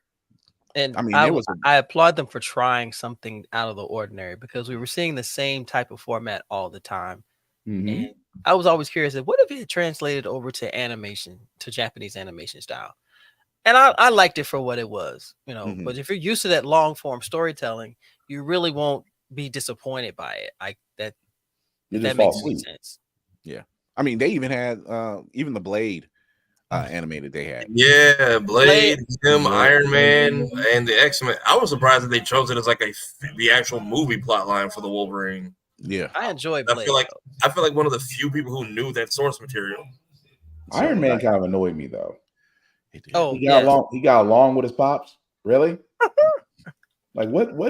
And I mean, I applaud them for trying something out of the ordinary because we were seeing the same type of format all the time. Mm-hmm. And I was always curious, what if it translated over to animation, to Japanese animation style? And I liked it for what it was, But if you're used to that long form storytelling, you really won't be disappointed by it. That makes sense. Yeah, I mean, they even had even the Blade animated. They had Yeah, Blade, Iron Man, and the X-Men. I was surprised that they chose it as like the actual movie plot line for the Wolverine. Yeah, I enjoy Blade. I feel like one of the few people who knew that source material. Iron Man kind of annoyed me though. Oh, he got along with his pops. Really? Like what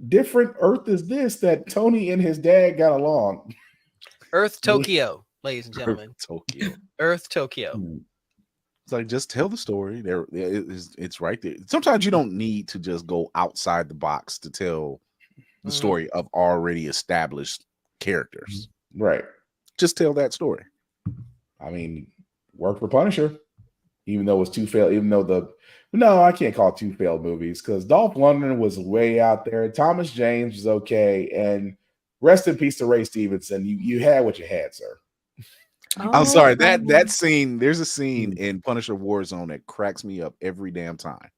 different Earth is this that Tony and his dad got along? Earth Tokyo, ladies and gentlemen. Earth Tokyo. It's like, just tell the story. It's right there. Sometimes you don't need to just go outside the box to tell the story of already established characters. Right. Just tell that story. I mean, worked for Punisher, even though it was two failed. No, I can't call it 2 failed movies because Dolph Lundgren was way out there. Thomas James was okay, and rest in peace to Ray Stevenson. You had what you had, sir. I'm sorry, that scene, there's a scene in Punisher Warzone that cracks me up every damn time.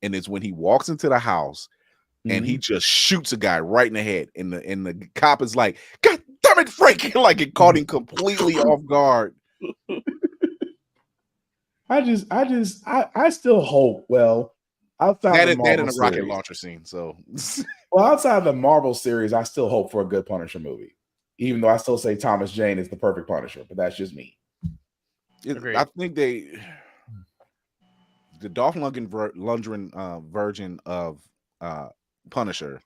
And it's when he walks into the house and he just shoots a guy right in the head. And the cop is like, God damn it, Frank! Like it caught him completely off guard. I still hope, outside that the Marvel in a rocket series, launcher scene. So outside the Marvel series, I still hope for a good Punisher movie. Even though I still say Thomas Jane is the perfect Punisher, but that's just me. I think the Dolph Lundgren version of Punisher.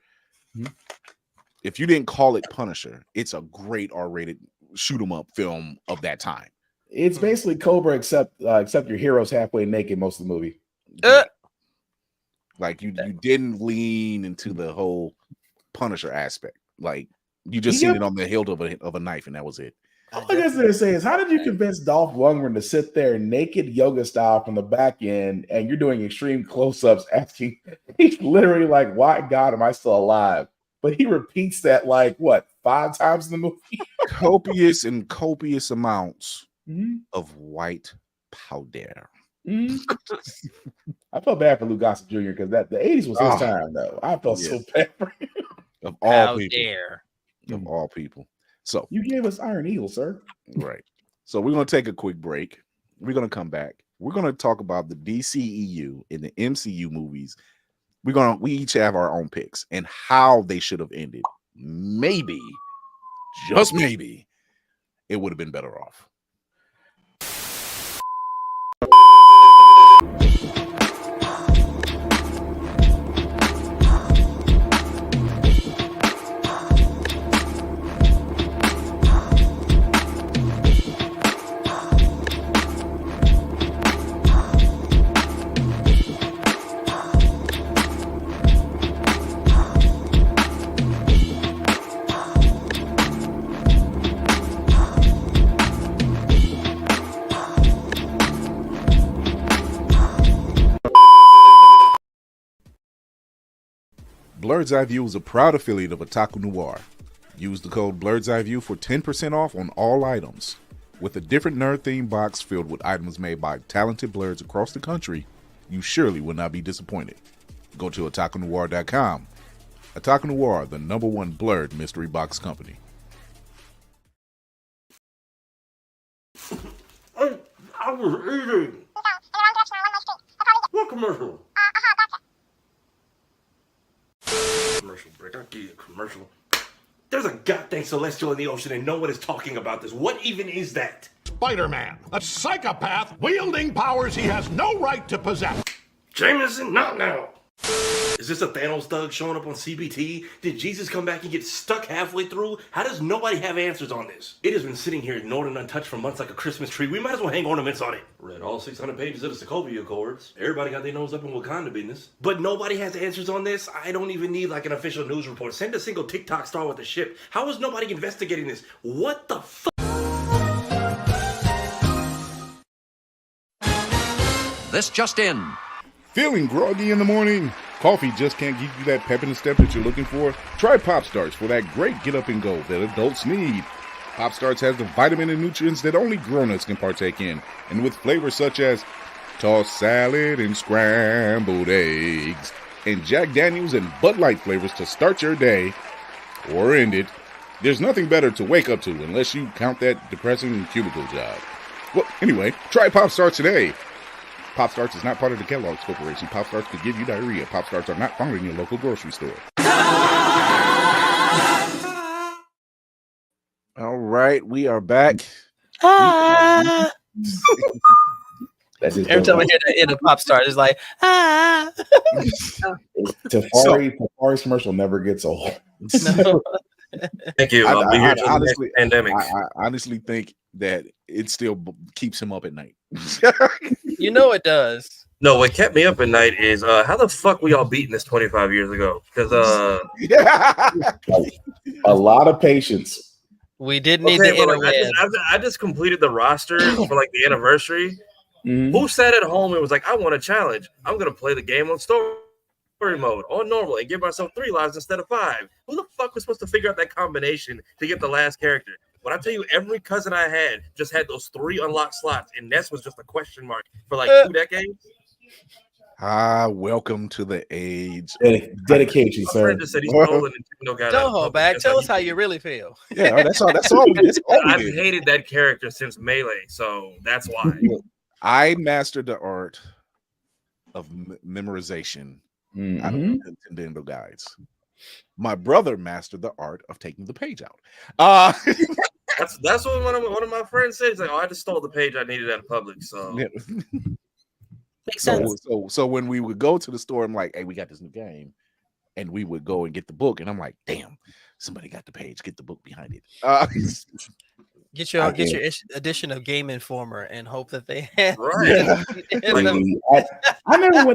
If you didn't call it Punisher, it's a great R-rated shoot 'em up film of that time. It's basically Cobra, except your hero's halfway naked most of the movie. Like you didn't lean into the whole Punisher aspect. Like you just seen it on the hilt of a knife, and that was it. All I guess to say is, how did you convince Dolph Lundgren to sit there naked yoga style from the back end, and you're doing extreme close-ups, asking? He's literally like, "Why God am I still alive?" But he repeats that like what 5 times in the movie. Copious amounts Mm-hmm. of white powder. Mm-hmm. I felt bad for Lou Gossett Jr. because the 80s was his time, though. I felt so bad for him. Of all people. Dare. Of all people. So you gave us Iron Eagle, sir. Right. So we're going to take a quick break. We're going to come back. We're going to talk about the DCEU and the MCU movies. We each have our own picks and how they should have ended. Maybe, just maybe, it would have been better off. Blerd's Eye View is a proud affiliate of Otaku Noir. Use the code Blerd's Eye View for 10% off on all items. With a different nerd-themed box filled with items made by talented blerds across the country, you surely will not be disappointed. Go to otakunoir.com. Otaku Noir, the #1 Blerd mystery box company. I was eating. What commercial? Commercial break. I'll give you a commercial. There's a goddamn celestial in the ocean and no one is talking about this. What even is that? Spider-Man, a psychopath wielding powers he has no right to possess. Jameson, not now. Is this a Thanos thug showing up on CBT? Did Jesus come back and get stuck halfway through? How does nobody have answers on this? It has been sitting here ignored and untouched for months like a Christmas tree. We might as well hang ornaments on it. Read all 600 pages of the Sokovia Accords. Everybody got their nose up in Wakanda business. But nobody has answers on this? I don't even need like an official news report. Send a single TikTok star with a ship. How is nobody investigating this? What the fuck? This just in. Feeling groggy in the morning? Coffee just can't give you that pep in the step that you're looking for? Try Pop Starts for that great get up and go that adults need. Pop Starts has the vitamin and nutrients that only grown-ups can partake in, and with flavors such as tossed salad and scrambled eggs, and Jack Daniels and Bud Light flavors to start your day or end it. There's nothing better to wake up to unless you count that depressing cubicle job. Well, anyway, try Pop Starts today. Pop Starts is not part of the Kellogg's Corporation. Pop Starts could give you diarrhea. Pop Starts are not found in your local grocery store. All right, we are back. Every time I hear the end of Pop Stars, it's like, Tafari's commercial never gets old. No. Thank you. I'll be here till the next pandemic. I honestly think that it still keeps him up at night. You know it does. No, what kept me up at night is how the fuck we all beaten this 25 years ago? Because a lot of patience. We did need the internet. I just completed the roster for like the anniversary. Mm-hmm. Who sat at home and was like, I want a challenge. I'm gonna play the game on story mode on normal and give myself 3 lives instead of 5. Who the fuck was supposed to figure out that combination to get the last character? When I tell you, every cousin I had just had those 3 unlocked slots, and Ness was just a question mark for like 2 decades. Welcome to the age. Dedication, sir. Just said he's stolen and Don't hold back. Tell us how you really feel. Yeah, that's all. That's all. I've hated that character since Melee, so that's why. I mastered the art of memorization out of Nintendo guides. My brother mastered the art of taking the page out. That's what one of my friends said. He's like, "Oh, I just stole the page I needed out of public." So, Makes sense. So when we would go to the store, I'm like, "Hey, we got this new game," and we would go and get the book, and I'm like, "Damn, somebody got the page. Get the book behind it." Get your edition of Game Informer and hope that they have. Right. I never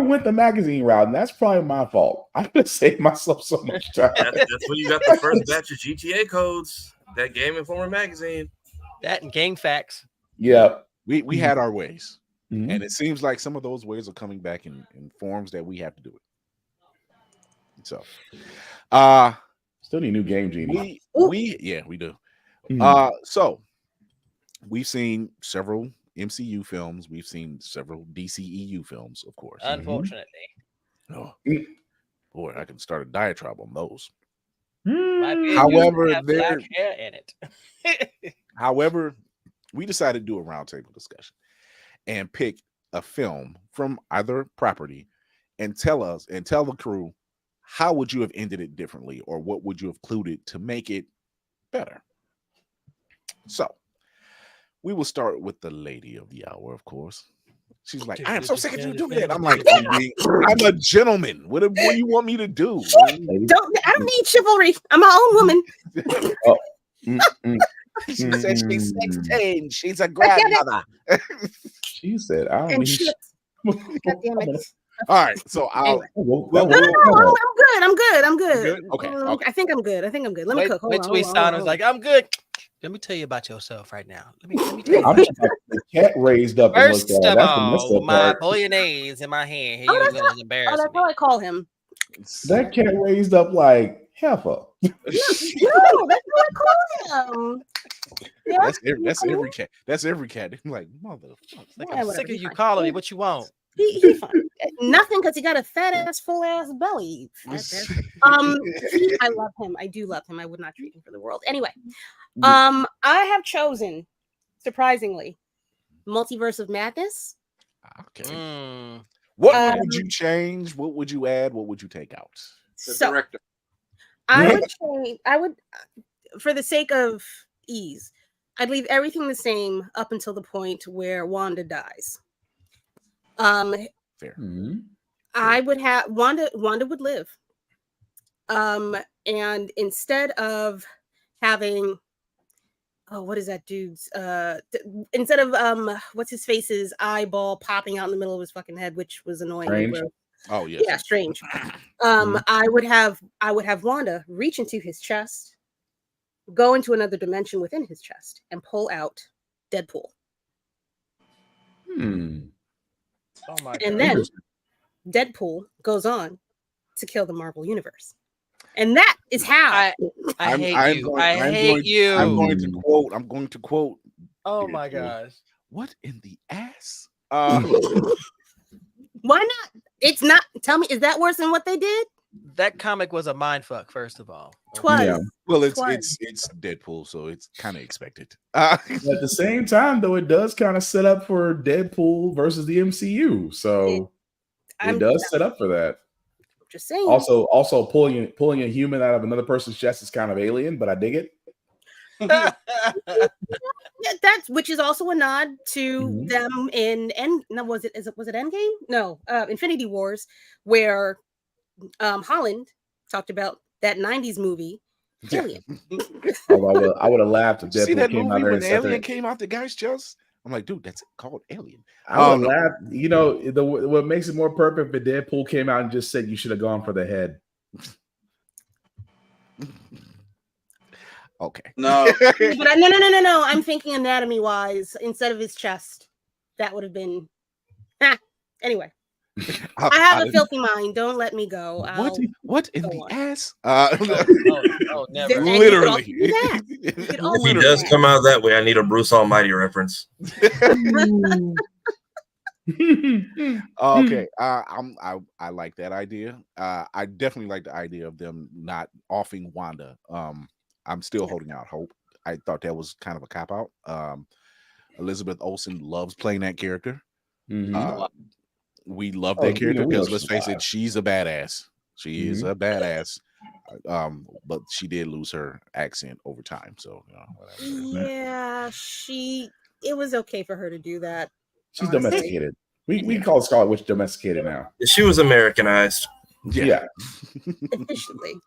went the magazine route, and that's probably my fault. I could save myself so much time. That's when you got the first batch of GTA codes. That Game Informer magazine. That and Game Facts. Yeah. We had our ways. Mhm. And it seems like some of those ways are coming back in forms that we have to do it. So still need new Game Genie. We do. So we've seen several MCU films, we've seen several DCEU films, of course. Unfortunately. Oh, boy, I can start a diatribe on those. However, black hair in it. However, we decided to do a roundtable discussion and pick a film from either property and tell the crew, how would you have ended it differently, or what would you have included to make it better? So we will start with the lady of the hour, of course. She's like, I am so sick of you doing that. I'm like, I'm a gentleman. What do you want me to do? I don't need chivalry. I'm my own woman. She said she's 16. She's a grandmother. She said, I don't need God damn it. All right, so I'll. I'm good. Okay. I think I'm good. Let me cook. Wait till we sound is like, I'm good. Let me tell you about yourself right now. Let me tell you. I'm just like, the cat raised up. First and of looked at. all, my bolognese in my hand. Here you go. Embarrassing. That's how I call him. That cat raised up like heifer. No, that's how I call him. Yeah, That's every cat. That's every cat. I'm like, motherfucker. Like, I'm sick of you calling me. What you want? He fine. Nothing, because he got a fat ass, full ass belly. I love him. I do love him. I would not trade him for the world. Anyway, I have chosen, surprisingly, Multiverse of Madness. Okay. What would you change? What would you add? What would you take out? The director. I would change. I would, for the sake of ease, I'd leave everything the same up until the point where Wanda dies. Fair. I would have Wanda would live. And instead of having, what is that dude's instead of what's his face's eyeball popping out in the middle of his fucking head, which was annoying. Strange. Oh yes. Yeah, Strange. I would have Wanda reach into his chest, go into another dimension within his chest, and pull out Deadpool. Oh my God. And then Deadpool goes on to kill the Marvel Universe. And that is how I hate you. I hate you. I'm going to quote. Oh my gosh. What in the ass? Why not? It's not. Tell me, is that worse than what they did? That comic was a mindfuck, first of all. Well, it's Deadpool, so it's kind of expected. At the same time, though, it does kind of set up for Deadpool versus the MCU, so it does set up for that. Just saying. Also, pulling a human out of another person's chest is kind of alien, but I dig it. That's which is also a nod to them in was it Endgame? No, Infinity Wars, where Holland talked about that 90s movie, Alien. I would have laughed if Deadpool See that came movie out there when and said Alien that. came out the guy's chest? I'm like, dude, that's called Alien. I would laugh. You know, what makes it more perfect if Deadpool came out and just said you should have gone for the head. Okay. No. But no. I'm thinking anatomy wise instead of his chest. That would have been. Anyway. I have a filthy mind. Don't let me go. What in the ass? Never. Literally. If he does come out that way, I need a Bruce Almighty reference. Okay. I like that idea. I definitely like the idea of them not offing Wanda. I'm still holding out hope. I thought that was kind of a cop out. Elizabeth Olsen loves playing that character. We love that character because let's face it, she's a badass. She is a badass. But she did lose her accent over time. So whatever. Yeah, it was okay for her to do that. She's domesticated. We can call Scarlet Witch domesticated now. She was Americanized. Yeah. Efficiently.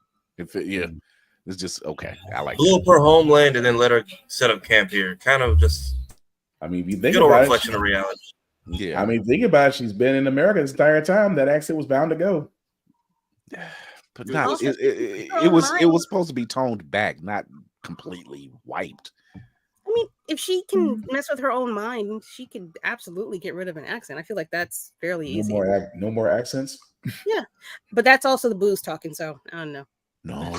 It's just okay. I like blew up her homeland and then let her set up camp here. Kind of just. I mean, you think about reflection of reality. Yeah. I mean, think about it. She's been in America this entire time. That accent was bound to go. But not. It was supposed to be toned back, not completely wiped. I mean, if she can mess with her own mind, she can absolutely get rid of an accent. I feel like that's fairly easy. No more accents. Yeah, but that's also the booze talking. So I don't know. No,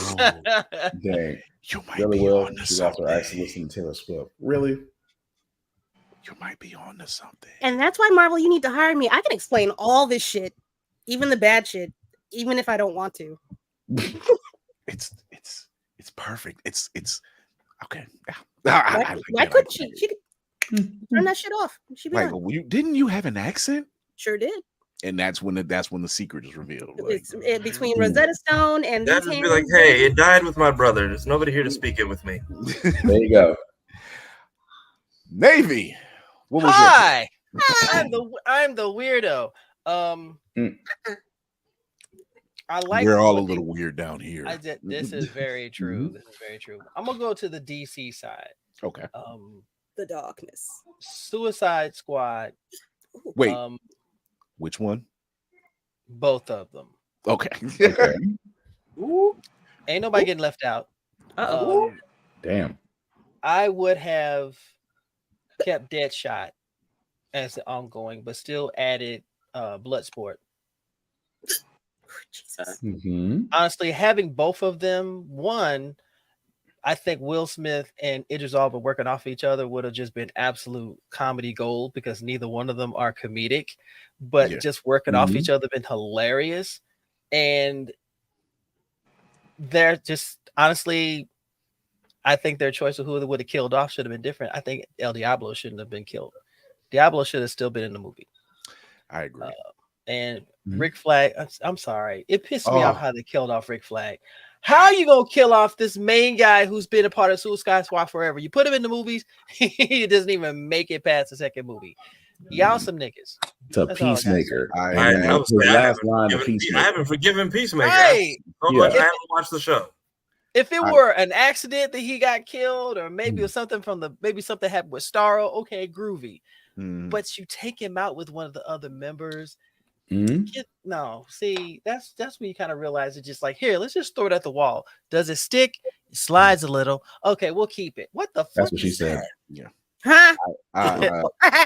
Dang. you might Really be will. on to She's also actually something. listening to Taylor Swift. Really? You might be on to something. And that's why, Marvel, you need to hire me. I can explain all this shit, even the bad shit, even if I don't want to. It's perfect. It's okay. Why couldn't she? She could turn that shit off. She'd be Like, done. didn't you have an accent? Sure did. And that's when the secret is revealed. Like, It's between Rosetta Stone and That these would be like, hands, hey, it died with my brother. There's nobody here to speak it with me. There you go. Navy. What was Hi. I'm the weirdo. I like. We're all a little weird down here. This is very true. This is very true. I'm gonna go to the DC side. Okay. the darkness. Suicide Squad. Wait. Which one? Both of them. Okay. Okay. Ain't nobody getting left out. Damn. I would have kept Deadshot as the ongoing, but still added Bloodsport. Honestly, having both of them, one, I think Will Smith and Idris Elba working off each other would have just been absolute comedy gold because neither one of them are comedic, but just working off each other been hilarious. And they're just honestly, I think their choice of who they would have killed off should have been different. I think El Diablo shouldn't have been killed. Diablo should have still been in the movie. I agree. And Rick Flag, I'm sorry. It pissed me off how they killed off Rick Flag. How are you going to kill off this main guy who's been a part of Suicide Squad forever? You put him in the movies, he doesn't even make it past the second movie. Y'all some niggas. It's a Peacemaker. I haven't forgiven Peacemaker. Right. I haven't watched the show. If it were an accident that he got killed, or maybe it was something maybe something happened with Starro, okay, groovy. But you take him out with one of the other members. No, see, that's when you kind of realize it's just like, here, let's just throw it at the wall. Does it stick? It slides a little. Okay, we'll keep it. What the fuck? That's what she said. Yeah. Huh?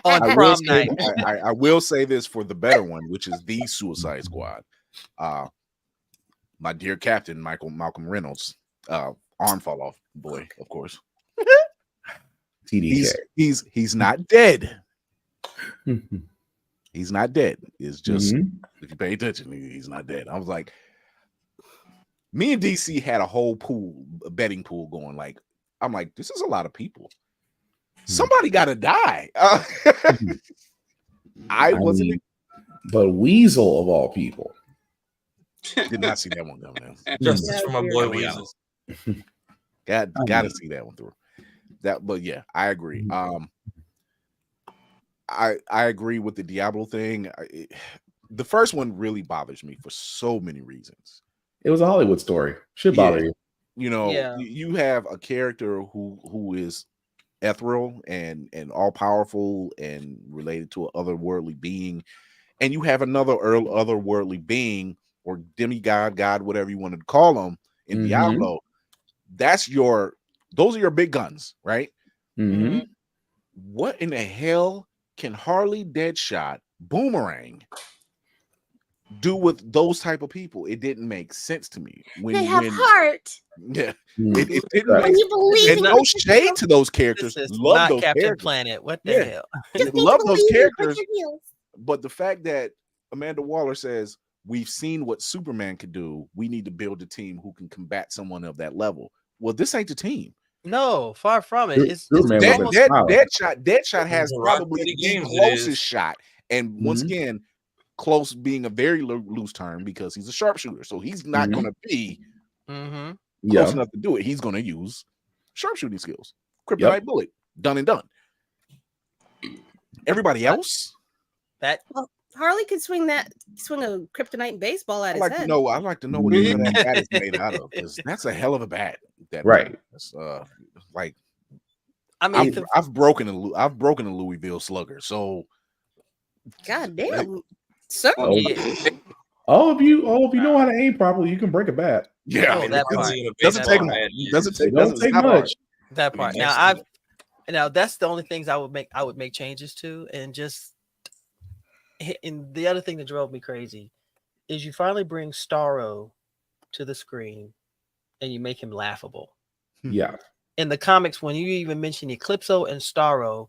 On prom night. I will say this for the better one, which is the Suicide Squad. My dear Captain Malcolm Reynolds, arm fall off, boy, of course. TDK. He's not dead. He's not dead. It's just if you pay attention, he's not dead. I was like, me and DC had a whole betting pool going. Like, I'm like, this is a lot of people. Somebody got to die. I wasn't, but Weasel of all people. Did not see that one coming in. Justice for my boy Weasel. Got to see that one through. But yeah, I agree. I agree with the Diablo thing. The first one really bothers me for so many reasons. It was a Hollywood story. Should bother you. You know, you have a character who is ethereal and all powerful and related to an otherworldly being, and you have another otherworldly being or demigod, god, whatever you want to call them in Diablo. Those are your big guns, right? What in the hell can Harley, Deadshot, Boomerang do with those type of people? It didn't make sense to me. They have heart. Yeah, it didn't make sense. And no shade to those characters. Love not those Captain characters. Planet. What the hell? Love those characters. But the fact that Amanda Waller says we've seen what Superman could do, we need to build a team who can combat someone of that level. Well, this ain't the team. No, far from it. It's Deadshot has probably the closest shot, and once again, close being a very loose term because he's a sharpshooter, so he's not going to be close enough to do it. He's going to use sharpshooting skills, kryptonite bullet, done and done. Everybody else, Harley could swing a kryptonite baseball at his head. I'd like to know what that bat is made out of, because that's a hell of a bat. That's, like, I mean, I've broken a Louisville Slugger, so God damn, sir. All of you know how to aim properly. You can break a bat. Yeah, Oh, that part. doesn't take much. Doesn't take much. That part. Now that's the only things I would make changes to, and just and the other thing that drove me crazy is you finally bring Starro to the screen and you make him laughable. Yeah. In the comics, when you even mention Eclipso and Starro,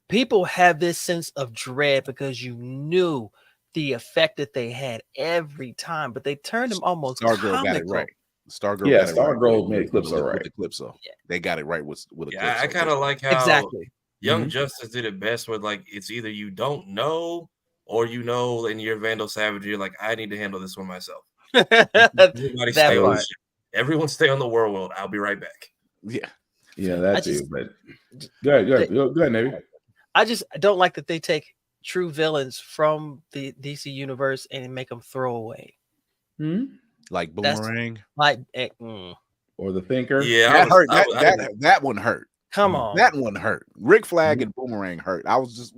people have this sense of dread because you knew the effect that they had every time, but they turned them almost Stargirl got it comical. right. Stargirl got it Stargirl right. made Eclipso right. With Eclipso. Yeah. They got it right with Eclipso. Yeah, I kind of like how exactly Young Justice did it best with, like, it's either you don't know or you know, and you're Vandal Savage, you're like, I need to handle this one myself. Everybody stay on the ship. Everyone stay on the world. I'll be right back. Yeah. Yeah, that's it. But go ahead, Navy. I just don't like that they take true villains from the DC universe and make them throwaway. Like Boomerang. Or the Thinker. Yeah, that hurt. That one hurt. Come on. That one hurt. Rick Flag and Boomerang hurt. I was just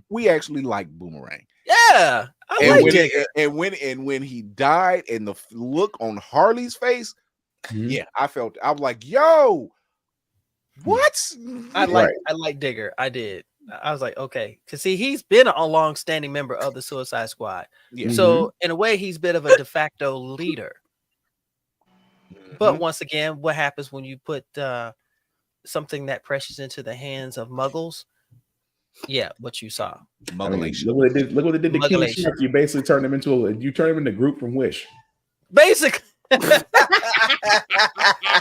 we actually like Boomerang. Yeah. When he died and the look on Harley's face, yeah, I was like, yo, what? I like Digger. I did. I was like, okay, because see, he's been a long-standing member of the Suicide Squad. Yeah. So in a way, he's a bit of a de facto leader. But once again, what happens when you put something that precious into the hands of Muggles? Yeah, what you saw. I mean, look what they did to King Shark. You basically turned him into Groot from Wish. Basically. I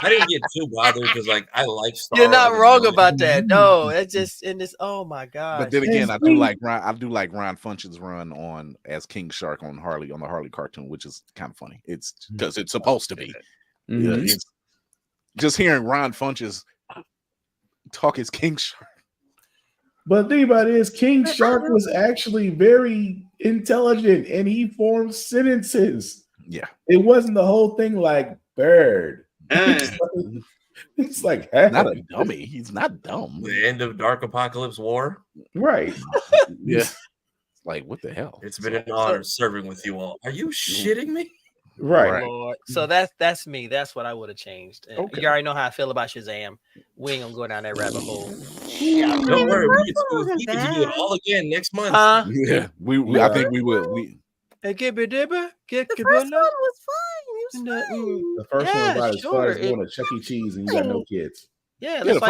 didn't get too bothered because, like, I like Star. You're not wrong about that. No, it's just in this. Oh my god! But then again, I do like Ron Funch's run on as King Shark on the Harley cartoon, which is kind of funny. It's because it's supposed to be. Yeah, it's just hearing Ron Funches talk as King Shark. But the thing about it is, King Shark was actually very intelligent and he formed sentences. Yeah. It wasn't the whole thing like Blerd. It's like not a dummy. He's not dumb. The end of Dark Apocalypse War. Right. Yeah. Like, what the hell? It's been an honor serving with you all. Are you shitting me? Right. Lord. So that's me. That's what I would have changed. Okay. You already know how I feel about Shazam. We ain't gonna go down that rabbit hole. Don't worry, we can do it all again next month. Yeah, I think we will. The first one was fine. The first one was about as fun as going to Chuck E. Cheese and you got no kids. Yeah, it's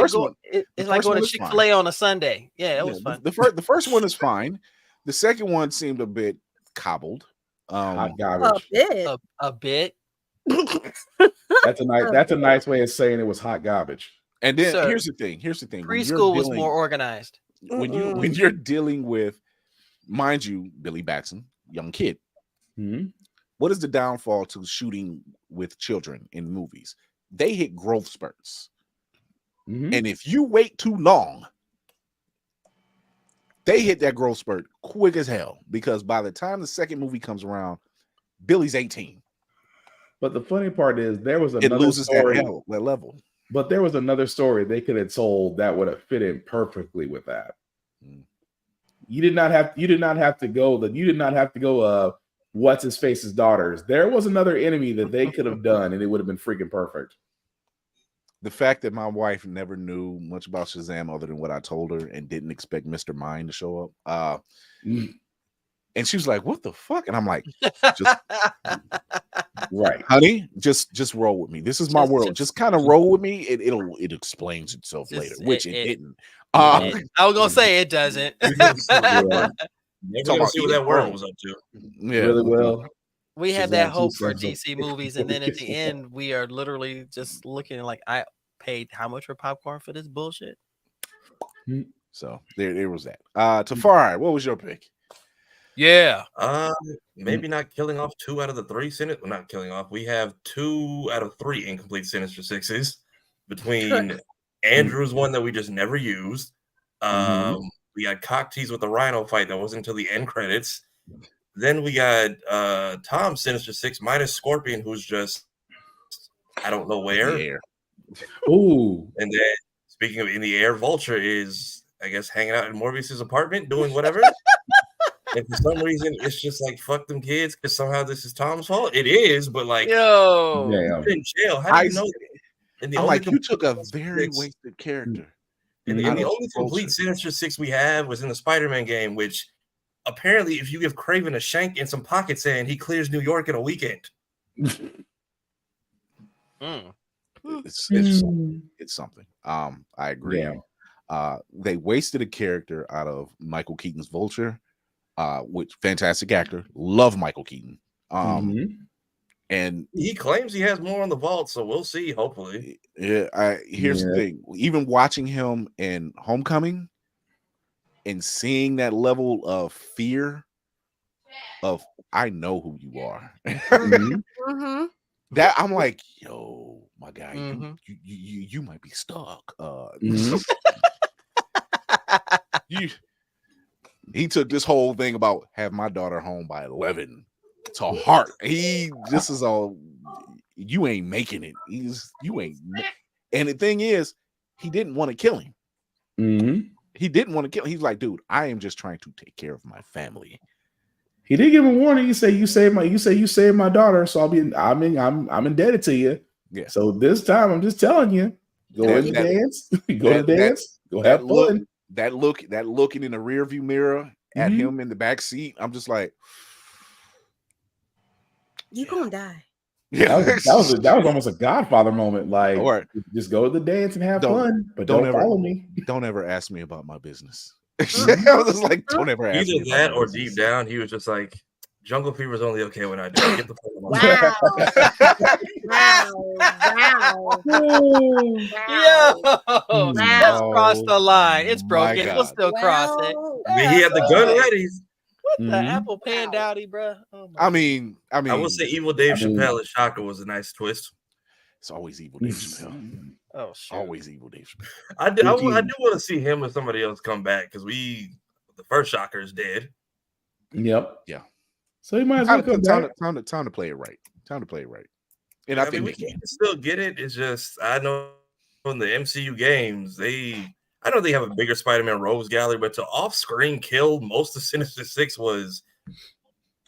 like going to Chick-fil-A on a Sunday. Yeah, it was fun. The first one is fine. The second one seemed a bit cobbled. Hot garbage. A bit. That's a nice way of saying it was hot garbage. And then here's the thing. Preschool was more organized. When you're dealing with, mind you, Billy Batson, young kid. What is the downfall to shooting with children in movies? They hit growth spurts. And if you wait too long, they hit that growth spurt quick as hell, because by the time the second movie comes around, Billy's 18. But the funny part is there was another it loses story, that level. But there was another story they could have told that would have fit in perfectly with that. You did not have to go what's his face's daughters. There was another enemy that they could have done and it would have been freaking perfect. The fact that my wife never knew much about Shazam other than what I told her and didn't expect Mr. Mind to show up. And she was like, what the fuck? And I'm like, just right, honey, just roll with me. This is my world. Just kind of roll with me. It explains itself later, which it didn't. I was gonna say it doesn't. Never see what that world was up to. Yeah, really well. We had that hope for DC movies, and then at the end, we are literally just looking like, I paid how much for popcorn for this bullshit? So there was that. Tafari, what was your pick? Yeah. Maybe not killing off 2 out of the 3 Sinister. Well, not killing off. We have 2 out of 3 incomplete Sinister Sixes between Andrew's one that we just never used. We got cock tease with the Rhino fight that wasn't until the end credits. Then we got Tom's Sinister Six minus Scorpion, who's just I don't know where. Ooh. And then speaking of in the air, Vulture is I guess hanging out in Morbius's apartment doing whatever. And for some reason, it's just like fuck them kids because somehow this is Tom's fault. It is, but like, Yo, Yeah. in jail. How do you know that? And the I'm only like, you took a very six, wasted character. and out the of only complete Vulture. Sinister Six we have was in the Spider-Man game, which apparently, if you give Kraven a shank and some pocket sand, he clears New York in a weekend. It's something. I agree. Yeah. They wasted a character out of Michael Keaton's Vulture, which fantastic actor. Love Michael Keaton. And he claims he has more on the vault, so we'll see. Hopefully, here's the thing: even watching him in Homecoming and seeing that level of fear of I know who you are. That I'm like, yo, my guy, you might be stuck. He took this whole thing about have my daughter home by 11 to heart. This is all you ain't making it. And the thing is, he didn't want to kill him. He didn't want to kill him. He's like, dude, I am just trying to take care of my family. He did give a warning. He said, "You saved my daughter, so I'm indebted to you." Yeah. So this time, I'm just telling you, go to the dance, go to the dance, go have fun. That looking in the rearview mirror at him in the back seat, I'm just like, you gonna die. Yeah, that was almost a Godfather moment. Like, just go to the dance and have fun, but don't follow me. Don't ever ask me about my business. I was just like, don't ever ask me. Either that or deep down, he was just like, Jungle Fever is only okay when I do it. Get the Yo, that's crossed the line. It's broken. We'll still cross it. I mean, he had the gun ready. What the apple pan dowdy, bro? Oh I mean, I will say, Evil Dave Chappelle as Shaka was a nice twist. It's always Evil Dave Chappelle. Oh, shit. Always Evil Dave Chappelle. I do want to see him and somebody else come back because the first Shocker is dead. Yep. Yeah. So he might as well come back. Time to play it right. Time to play it right. And I think we can still get it. It's just I know in the MCU games I know they have a bigger Spider-Man rogues gallery, but to off-screen kill most of Sinister Six was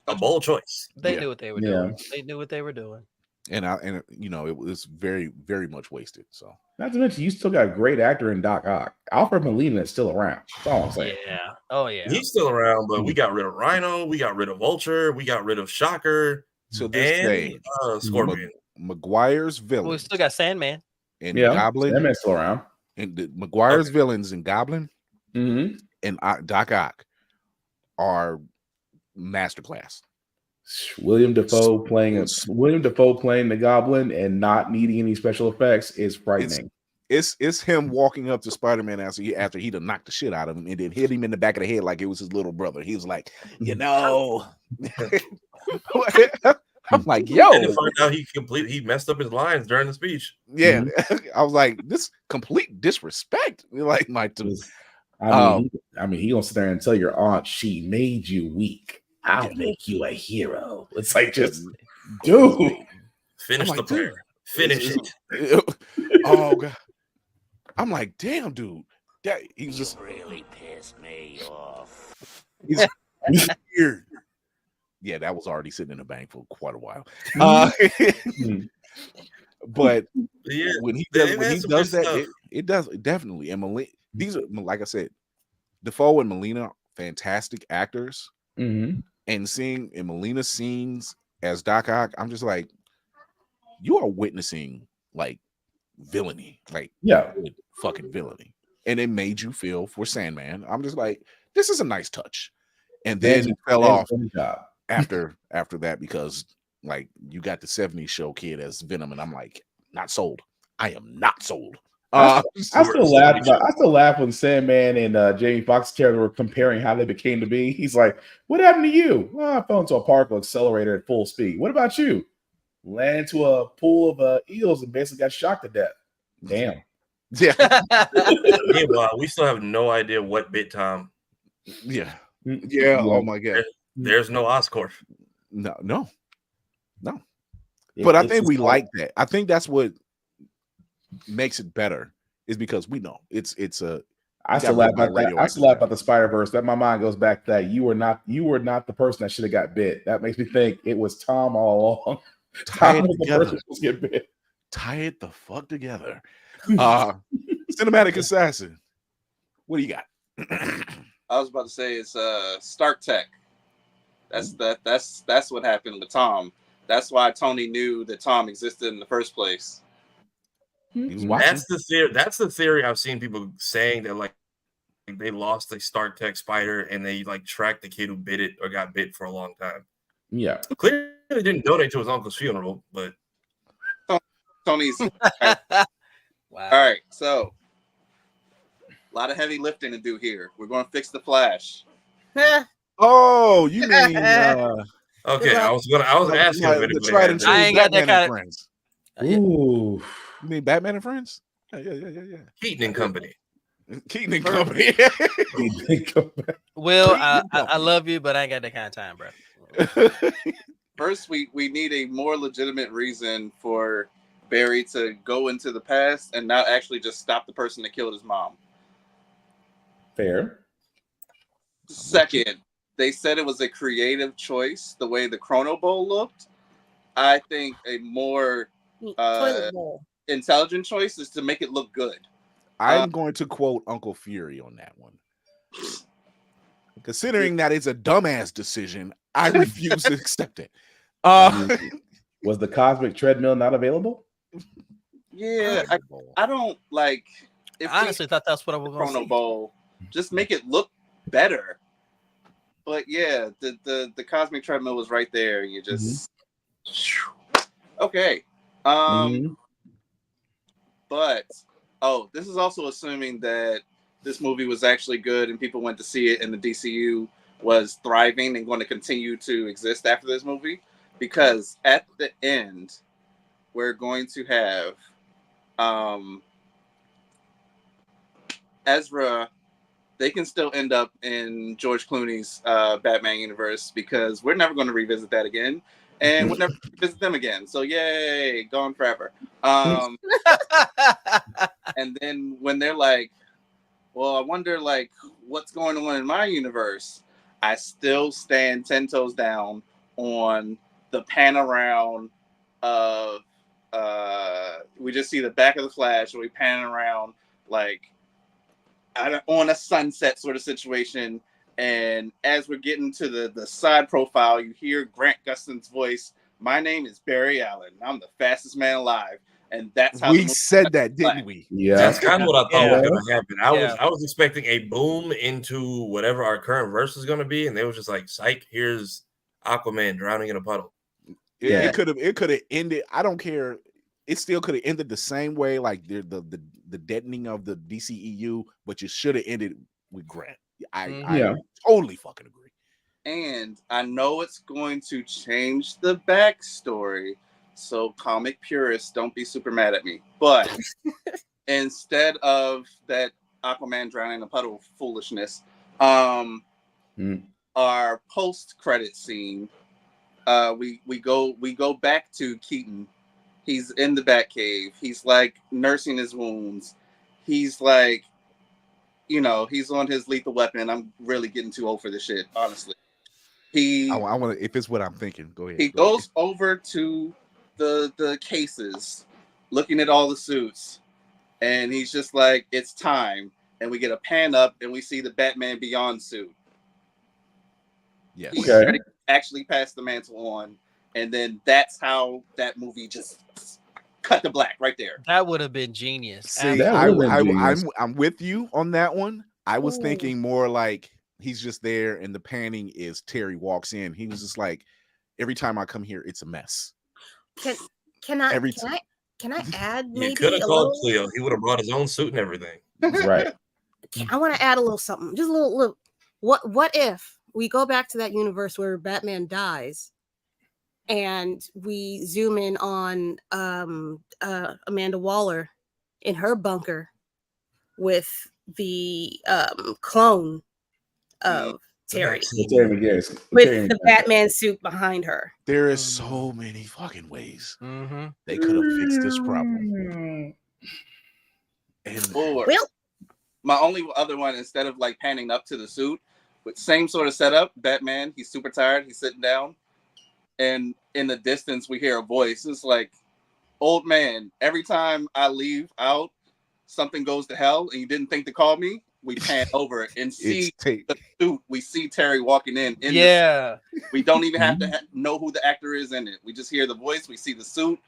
a bold choice. They knew what they were doing. They knew what they were doing. And it was very, very much wasted. So not to mention you still got a great actor in Doc Ock. Alfred Molina is still around. That's all I'm saying. Yeah. Oh yeah. He's still around, but we got rid of Rhino, we got rid of Vulture, we got rid of Shocker. To this day, Scorpion. Maguire's villain. Well, we still got Sandman. And Goblin. Sandman's still around. And Maguire's villains in Goblin and Doc Ock are masterclass. William Dafoe playing the Goblin and not needing any special effects is frightening. It's him walking up to Spider-Man after he done knocked the shit out of him and then hit him in the back of the head like it was his little brother. He was like, I'm like, yo. And to find out he messed up his lines during the speech. Yeah. I was like, this complete disrespect. Like I mean, he gonna sit there and tell your aunt she made you weak. I'll make you a hero. It's like, just dude, finish the prayer. Finish it. Oh god. I'm like, damn, dude. That he's just really pissed me off. He's weird. Yeah, that was already sitting in the bank for quite a while. But when he does that, it does definitely. And these are, like I said, Defoe and Molina, fantastic actors. And seeing in Molina's scenes as Doc Ock, I'm just like, you are witnessing like villainy, like fucking villainy, and it made you feel for Sandman. I'm just like, this is a nice touch, and then it fell off after that because like you got the '70s show kid as Venom, and I'm like, not sold. I am not sold. I still laugh when Sandman and Jamie Foxx's character were comparing how they became to be. He's like, "What happened to you?" "Well, I fell into a particle accelerator at full speed." "What about you?" "Landed into a pool of eels and basically got shocked to death." Damn. Yeah. Meanwhile, we still have no idea what bit Tom. Yeah. Yeah. Oh my god. There's no Oscorp. No. But I think we like that. I think that's what makes it better is because we know it's a I still laugh about that. I still laugh about the Spider-Verse. That my mind goes back to that. You were not the person that should have got bit. That makes me think it was Tom all along. Tom was the person supposed to get bit. Tie it the fuck together. Cinematic Assassin. What do you got? I was about to say it's Stark Tech. That's what happened with Tom. That's why Tony knew that Tom existed in the first place. He was watching. That's the theory I've seen people saying, that like they lost a Stark Tech spider and they like tracked the kid who bit it or got bit for a long time. Yeah. Clearly didn't donate to his uncle's funeral, but Tony's wow. All right, so a lot of heavy lifting to do here. We're going to fix the Flash. Oh, you mean okay, I was asking if the tried and true I ain't got that Batman kind and of- Friends. Ooh. You mean Batman and Friends? Yeah. Keaton and Company. Keaton and Company. Will, I love you, but I ain't got that kind of time, bro. First, we need a more legitimate reason for Barry to go into the past and not actually just stop the person that killed his mom. Fair. Second, they said it was a creative choice, the way the Chrono Bowl looked. I think a more Toilet bowl. intelligent choice is to make it look good. I'm going to quote Uncle Fury on that one. Considering that it's a dumbass decision, I refuse to accept it. Was the cosmic treadmill not available? Yeah, I don't like. If I honestly thought that's what I was going to Chrono say. Bowl, just make it look better. But yeah, the cosmic treadmill was right there. You just okay. But this is also assuming that this movie was actually good and people went to see it and the DCU was thriving and going to continue to exist after this movie, because at the end we're going to have Ezra. They can still end up in George Clooney's Batman universe, because we're never going to revisit that again, and we'll never visit them again. So yay, gone forever. And then when they're like, well, I wonder like what's going on in my universe, I still stand 10 toes down on the pan around of we just see the back of the Flash, and we pan around like on a sunset sort of situation. And as we're getting to the side profile, you hear Grant Gustin's voice. My name is Barry Allen. I'm the fastest man alive. And that's how we said that, didn't we? Yeah, that's kind of what I thought was going to happen. I Yeah. was expecting a boom into whatever our current verse is going to be, and they was just like, "Psych, here's Aquaman drowning in a puddle." It could have ended. I don't care. It still could have ended the same way, like the deadening of the DCEU, but you should have ended with Grant. I totally fucking agree. And I know it's going to change the backstory, so comic purists, don't be super mad at me. But instead of that Aquaman drowning in a puddle foolishness, our post-credit scene, we go back to Keaton. He's in the Batcave. He's like nursing his wounds. He's like, he's on his lethal weapon. I'm really getting too old for this shit, honestly. I want to. If it's what I'm thinking, go ahead. He goes over to the cases, looking at all the suits, and he's just like, "It's time." And we get a pan up, and we see the Batman Beyond suit. Yes. He's ready to actually pass the mantle on, and then that's how that movie just cut to black right there. That would have been genius. See, I'm with you on that one. I was thinking more like he's just there, and the panning is Terry walks in. He was just like, every time I come here, it's a mess. Can I add maybe You could have a called little? Cleo. He would have brought his own suit and everything. Right. I want to add a little something, just a little. What if we go back to that universe where Batman dies, and we zoom in on Amanda Waller in her bunker with the clone of Terry, with the Batman suit behind her. There is so many fucking ways they could have fixed this problem. And Well, My only other one, instead of like panning up to the suit, with same sort of setup, Batman, he's super tired, he's sitting down, and in the distance we hear a voice. It's like, old man, every time I leave out, something goes to hell, and you didn't think to call me. We pan over and see the suit. We see Terry walking in Yeah. we don't even have to know who the actor is in it. We just hear the voice. We see the suit.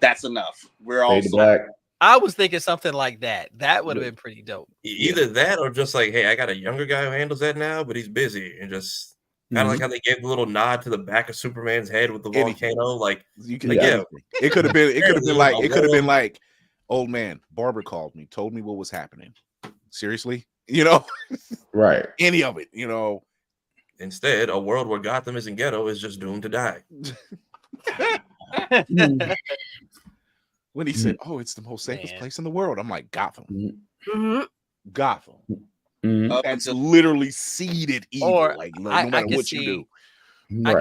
That's enough. We're all black. I was thinking something like that. That would have been pretty dope. Either that or just like, hey, I got a younger guy who handles that now, but he's busy, and just kind of like how they gave the little nod to the back of Superman's head with the volcano. Like, You can, yeah, it could have been. It could have been like. It could have been like, old man, Barbara called me, told me what was happening. Seriously, you know, right? Any of it, you know. Instead, a world where Gotham isn't ghetto is just doomed to die. When he said, "Oh, it's the most safest place in the world," I'm like, Gotham, Gotham. That's literally seeded evil. Or like no matter what you do. I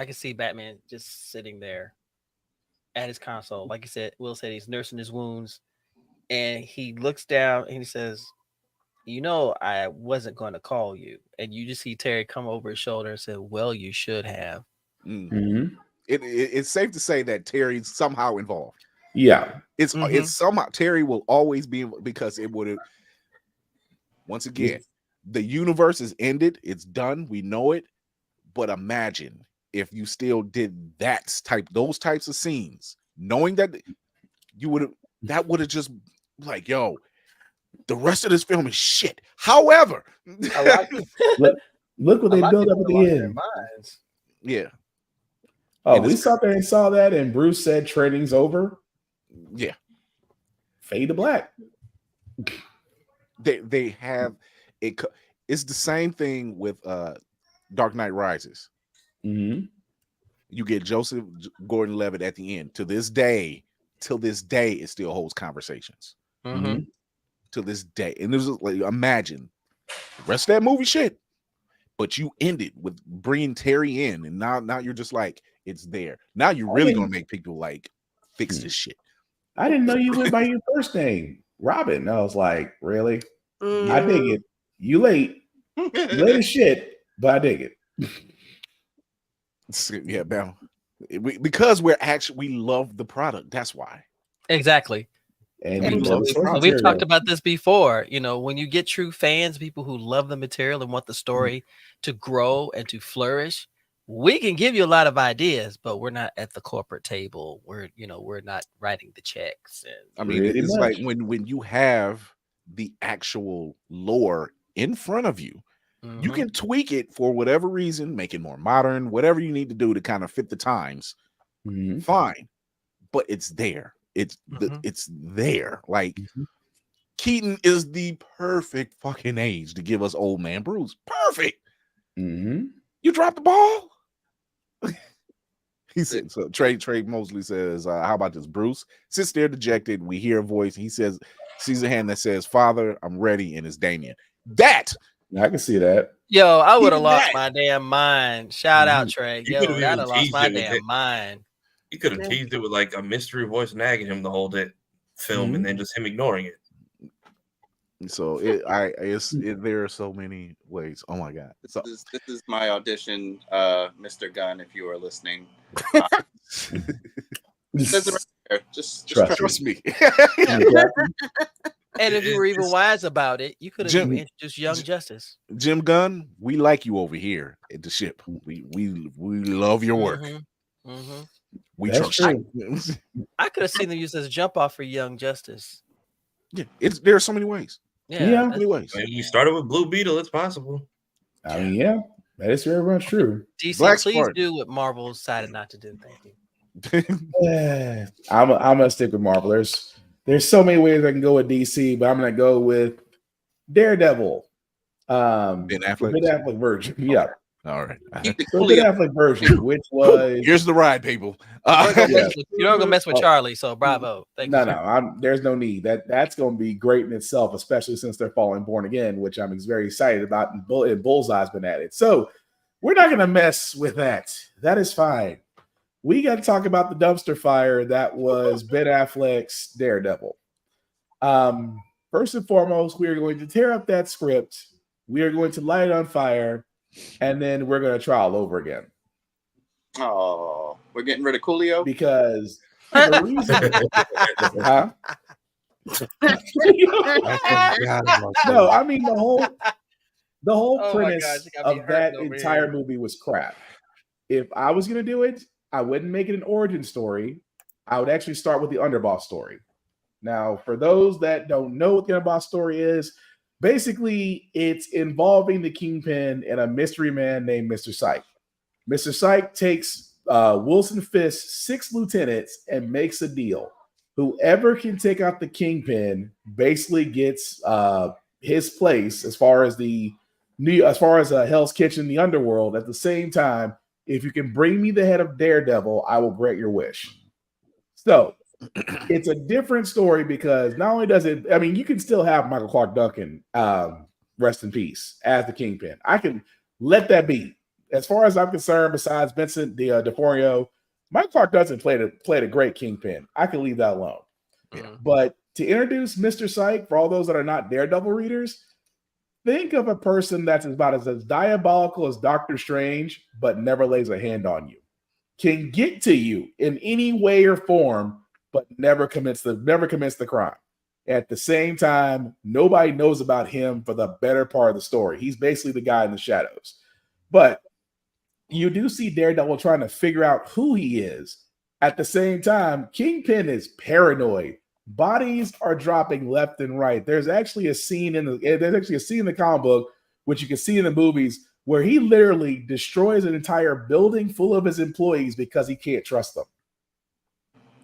can see Batman just sitting there at his console. Like you said, Will said he's nursing his wounds, and he looks down and he says, "You know, I wasn't going to call you." And you just see Terry come over his shoulder and say, "Well, you should have." It's safe to say that Terry's somehow involved. Yeah, it's somehow Terry will always be, because it would have. Once again, the universe is ended. It's done. We know it. But imagine if you still did those types of scenes, knowing that you would have. That would have just like, yo, the rest of this film is shit. However, look what they built up at the end. Yeah. Oh, we sat there and saw that, and Bruce said training's over. Yeah. Fade to black. They have it. It's the same thing with Dark Knight Rises. You get Joseph Gordon-Levitt at the end. Till this day, it still holds conversations. To this day, and there's like, imagine the rest of that movie shit, but you ended with bringing Terry in, and now you're just like, it's there. Now you're really gonna make people like fix this shit. I didn't know you went by your first name, Robin. I was like, really? I dig it. You late as shit, but I dig it. Yeah, man. Because we love the product. That's why. Exactly. And we've talked about this before. You know, when you get true fans, people who love the material and want the story to grow and to flourish, we can give you a lot of ideas, but we're not at the corporate table. We're not writing the checks. And I mean, it's like when you have the actual lore in front of you, you can tweak it for whatever reason, make it more modern, whatever you need to do to kind of fit the times. Fine, but it's there. It's there. Like Keaton is the perfect fucking age to give us old man Bruce. Perfect. You dropped the ball. He said so. Trey Mosley says, how about this? Bruce sits there dejected. We hear a voice. He says, sees a hand that says, "Father, I'm ready," and it's Damien. That I can see that. Yo, I would have lost my damn mind. Shout out, Trey. Yo, I'd have lost my damn mind. You could have teased it with like a mystery voice nagging him the whole day film, and then just him ignoring it. So there are so many ways. Oh my god! This is my audition, Mr. Gunn. If you are listening, just trust me. And if you were even wise about it, you could have introduced Young Justice. Jim Gunn, we like you over here at the ship. We love your work. We trust you. I could have seen them use as a jump off for Young Justice. Yeah, there are so many ways. Yeah, many ways. I mean, you started with Blue Beetle. It's possible. I mean, yeah, that is very much true. DC, please do what Marvel decided not to do. Thank you. I'm gonna stick with Marvel. There's so many ways I can go with DC, but I'm gonna go with Daredevil. Ben Affleck version. Yeah. All right. So Ben Affleck version, which was here's the ride, people. You're not gonna mess with Charlie, so bravo. Thank you. No, there's no need. That's gonna be great in itself, especially since they're following Born Again, which I'm very excited about. And Bullseye's been added, so we're not gonna mess with that. That is fine. We got to talk about the dumpster fire that was Ben Affleck's Daredevil. First and foremost, we are going to tear up that script. We are going to light it on fire, and then we're going to try all over again. Oh, we're getting rid of Coolio because the reason, huh? No, I mean the whole premise of that entire movie was crap. If I was going to do it, I wouldn't make it an origin story. I would actually start with the underboss story. Now, for those that don't know what the underboss story is, basically it's involving the Kingpin and a mystery man named Mr. Psych. Mr. Psych takes Wilson Fisk's 6 lieutenants and makes a deal. Whoever can take out the Kingpin basically gets his place as far as Hell's Kitchen, the underworld. At the same time, if you can bring me the head of Daredevil, I will grant your wish. So it's a different story because not only does it, I mean, you can still have Michael Clark Duncan, rest in peace, as the Kingpin. I can let that be. As far as I'm concerned, besides Vincent D'Onofrio, Michael Clark Duncan played a great Kingpin. I can leave that alone. Yeah. But to introduce Mr. Psych, for all those that are not Daredevil readers, think of a person that's about as diabolical as Doctor Strange, but never lays a hand on you. Can get to you in any way or form, but never commits the crime. At the same time, nobody knows about him for the better part of the story. He's basically the guy in the shadows. But you do see Daredevil trying to figure out who he is. At the same time, Kingpin is paranoid. Bodies are dropping left and right. There's actually a scene in the comic book, which you can see in the movies, where he literally destroys an entire building full of his employees because he can't trust them.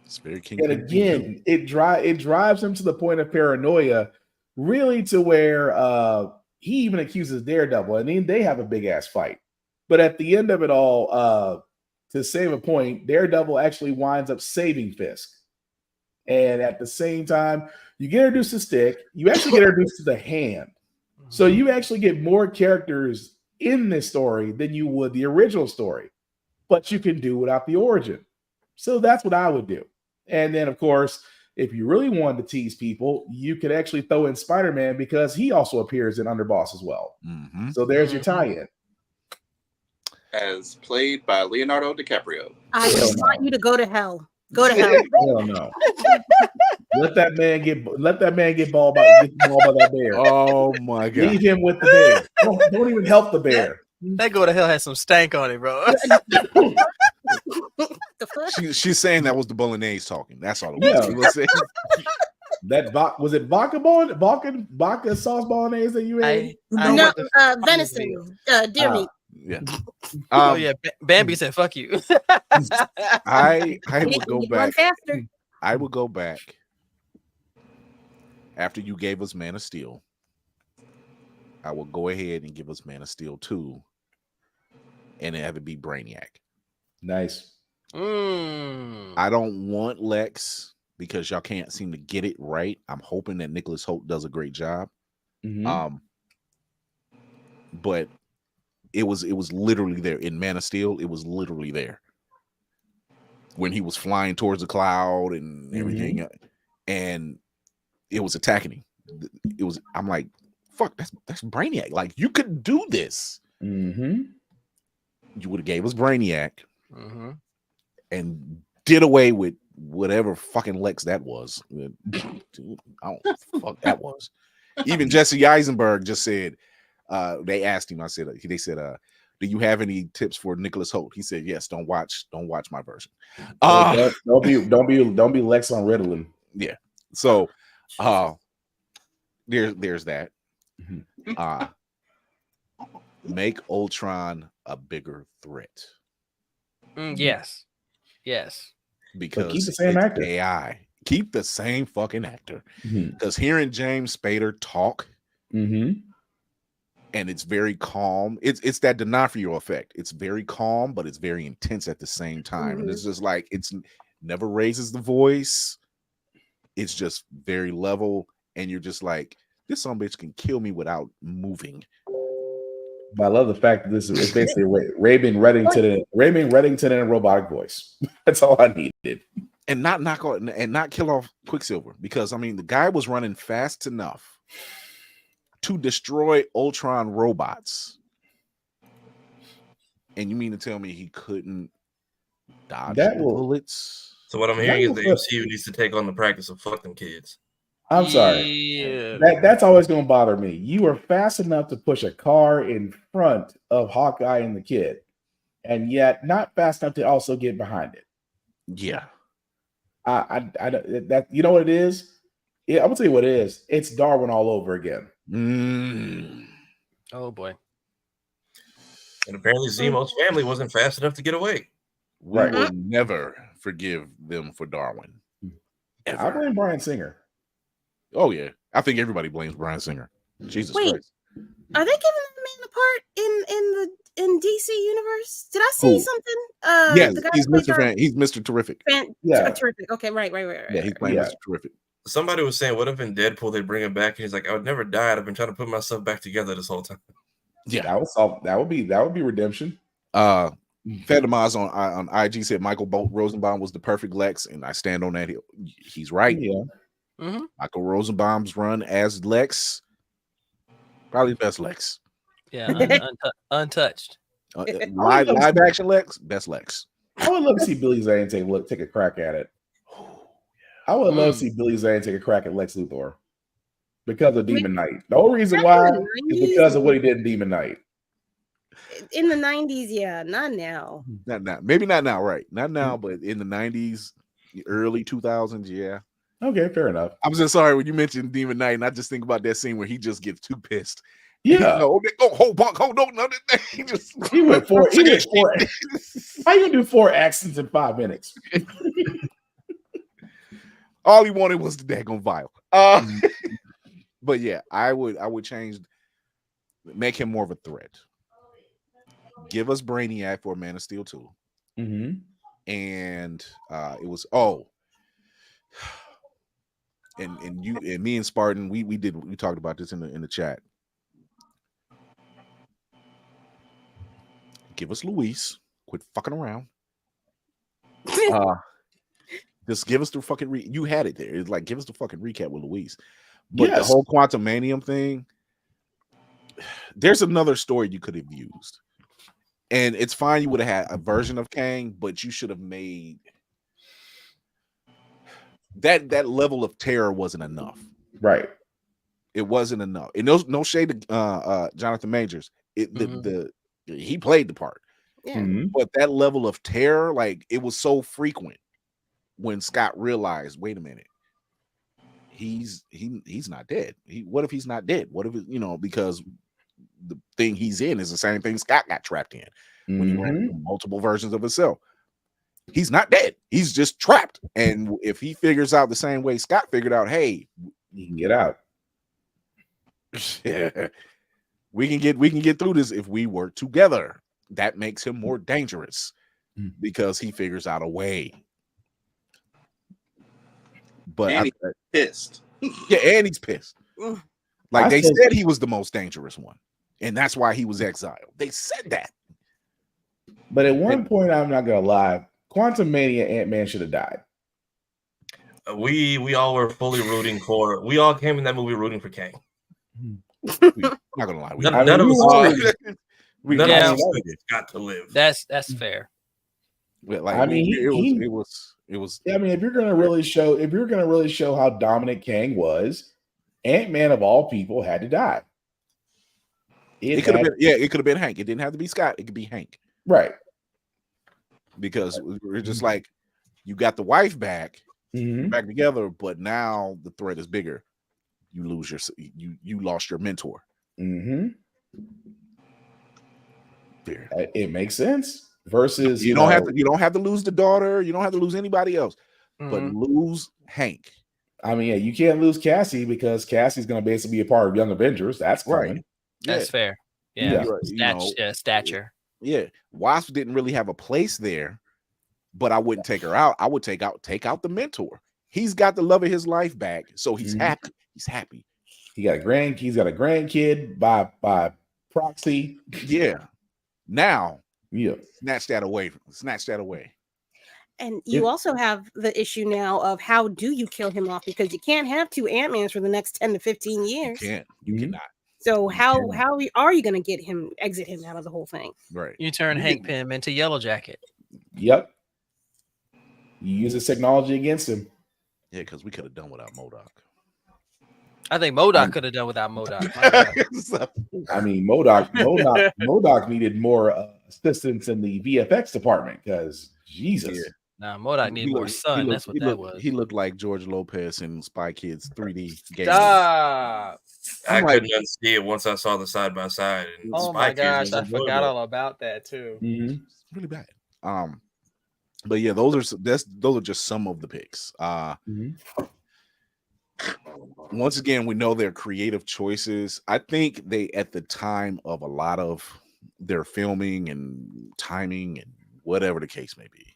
It's very Kingpin. And again, it drives him to the point of paranoia, really, to where he even accuses Daredevil, and then they have a big ass fight. But at the end of it all, to save a point, Daredevil actually winds up saving Fisk. And at the same time, you get introduced to Stick. You actually get introduced to the Hand. So you actually get more characters in this story than you would the original story. But you can do without the origin. So that's what I would do. And then, of course, if you really wanted to tease people, you could actually throw in Spider-Man because he also appears in Underboss as well. Mm-hmm. So there's your tie-in. As played by Leonardo DiCaprio. I want you to go to hell. Go to hell. Hell no. Let that man get balled by that bear. Oh my god. Leave him with the bear. Don't even help the bear. That go to hell has some stank on it, bro. She's saying that was the bolognese talking. That's all it was. Yeah. Was it vodka sauce bolognese that you ate? No, venison, deer meat. Yeah. Oh yeah, Bambi said "fuck you." I would go back. Faster. I would go back after you gave us Man of Steel. I will go ahead and give us Man of Steel 2, and have it be Brainiac. Nice. I don't want Lex because y'all can't seem to get it right. I'm hoping that Nicholas Hoult does a great job. Mm-hmm. But it was literally there in Man of Steel. It was literally there when he was flying towards the cloud and everything, and it was attacking him. I'm like, fuck, that's Brainiac. Like, you could do this. Mm-hmm. You would have gave us Brainiac and did away with whatever fucking Lex that was. I don't fuck that was. Even Jesse Eisenberg just said, they asked him, they said, do you have any tips for Nicholas Hoult? He said, yes, don't watch my version. Don't be Lex on Ritalin. Yeah. So there's that. Make Ultron a bigger threat. Yes. Because keep the same actor. AI. Keep the same fucking actor. Because hearing James Spader talk, and it's very calm. It's that D'Onofrio effect. It's very calm, but it's very intense at the same time. And it's just like, it's never raises the voice. It's just very level, and you're just like, this son bitch can kill me without moving. But I love the fact that this is basically Raymond Reddington in a robotic voice. That's all I needed. and not knock out and not kill off Quicksilver, because I mean the guy was running fast enough to destroy Ultron robots. And you mean to tell me he couldn't dodge the bullets? So what I'm hearing is the MCU needs to take on the practice of fuck them kids. I'm sorry. Yeah. That's always going to bother me. You are fast enough to push a car in front of Hawkeye and the kid, and yet not fast enough to also get behind it. Yeah. That you know what it is? Yeah, I'm gonna tell you what it is. It's Darwin all over again. Oh boy. And apparently Zemo's family wasn't fast enough to get away. We will never forgive them for Darwin. I blame Bryan Singer. Oh yeah, I think everybody blames Bryan Singer. Jesus Wait, Christ. are they giving that man a part in DC universe? Did I see something? Yes, the guy he's who played Mr. He's Mr. Terrific. Terrific. Okay, right. Yeah, he's playing Mr. Terrific. Somebody was saying, what if in Deadpool they bring him back and he's like, I would never die. I've been trying to put myself back together this whole time. Yeah, that would be redemption. Fedemaz on IG said Michael Rosenbaum was the perfect Lex, and I stand on that. He's right. Yeah. Michael Rosenbaum's run as Lex, probably the best Lex. Yeah, untouched. Live action Lex, best Lex. I would love to see Billy Zane take a crack at it. I would love to see Billy Zane take a crack at Lex Luthor because of Demon Knight. The whole reason why is because of what he did in Demon Knight. In the 90s, yeah, not now. Not now. Maybe not now, right? Not now, but in the 90s, early 2000s, yeah. Okay, fair enough. I'm just sorry when you mentioned Demon Knight, and I just think about that scene where he just gets too pissed. Yeah. Hold on. No, he went four. How you gonna do 4 accents in 5 minutes? All he wanted was the daggone vial. But yeah, I would change, make him more of a threat. Give us Brainiac for Man of Steel 2. And it was and you and me and Spartan, we talked about this in the chat. Give us Luis. Quit fucking around. Just give us the fucking you had it there. It's like, give us the fucking recap with Luis. But the whole Quantumanium thing, there's another story you could have used. And it's fine, you would have had a version of Kang, but you should have made that level of terror wasn't enough. Right. It wasn't enough. And no shade to Jonathan Majors. He played the part. Yeah. But that level of terror, like, it was so frequent when Scott realized, wait a minute, he's not dead. What if he's not dead? What if because the thing he's in is the same thing Scott got trapped in when he ran into multiple versions of himself. He's not dead. He's just trapped. And if he figures out the same way Scott figured out, hey, he can get out. Yeah, we can get through this if we work together. That makes him more dangerous because he figures out a way. But and he's pissed. Yeah, and he's pissed. Like they said he was the most dangerous one, and that's why he was exiled. They said that. But at one point, I'm not gonna lie, Quantumania Ant-Man should have died. We all were fully rooting for. We all came in that movie rooting for Kang. Not gonna lie, none of us. None of us got to live. That's fair. Like, I mean, it was. I mean, if you're gonna really show how dominant Kang was, Ant-Man of all people had to die. It could have been. Yeah, it could have been Hank. It didn't have to be Scott. It could be Hank. Right. Because we're just like, you got the wife back, back together, but now the threat is bigger. You lose you lost your mentor. It makes sense. Versus you don't have to lose the daughter. You don't have to lose anybody else, but lose Hank. I mean, yeah, you can't lose Cassie because Cassie's going to basically be a part of Young Avengers. That's coming. Right. That's fair. Yeah. Stature. Yeah. Wasp didn't really have a place there, but I wouldn't take her out. I would take out the mentor. He's got the love of his life back, so he's happy. He's happy. He's got a grandkid by proxy. Yeah. Now, yeah. Snatch that away. And you also have the issue now of how do you kill him off, because you can't have two Ant-Mans for the next 10 to 15 years. You cannot. So how are you going to get him, exit him out of the whole thing? Right. You turn Hank Pym into Yellow Jacket. Yep. You use his technology against him. Yeah, because we could have done without MODOK. I think MODOK could have done without MODOK. I mean, MODOK needed more assistance in the VFX department because Jesus. Yeah. Nah, MODOK needed more sun. That's what that was. He looked like George Lopez in Spy Kids 3D game. I couldn't unsee it once I saw the side by side. Oh my gosh, I forgot all about that too. It's really bad. But yeah, those are just some of the picks. Once again, we know their creative choices. I think they, at the time of a lot of their filming and timing and whatever the case may be,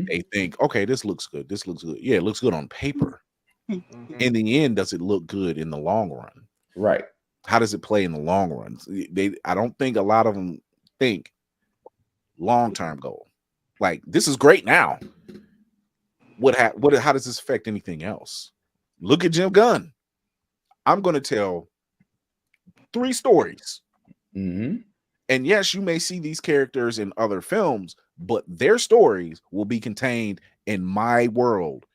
they think, okay, this looks good. This looks good. Yeah, it looks good on paper. In the end, does it look good in the long run? Right. How does it play in the long run? I don't think a lot of them think long-term goal. Like, this is great now. How does this affect anything else? Look at Jim Gunn. I'm going to tell 3 stories. And yes, you may see these characters in other films, but their stories will be contained in my world.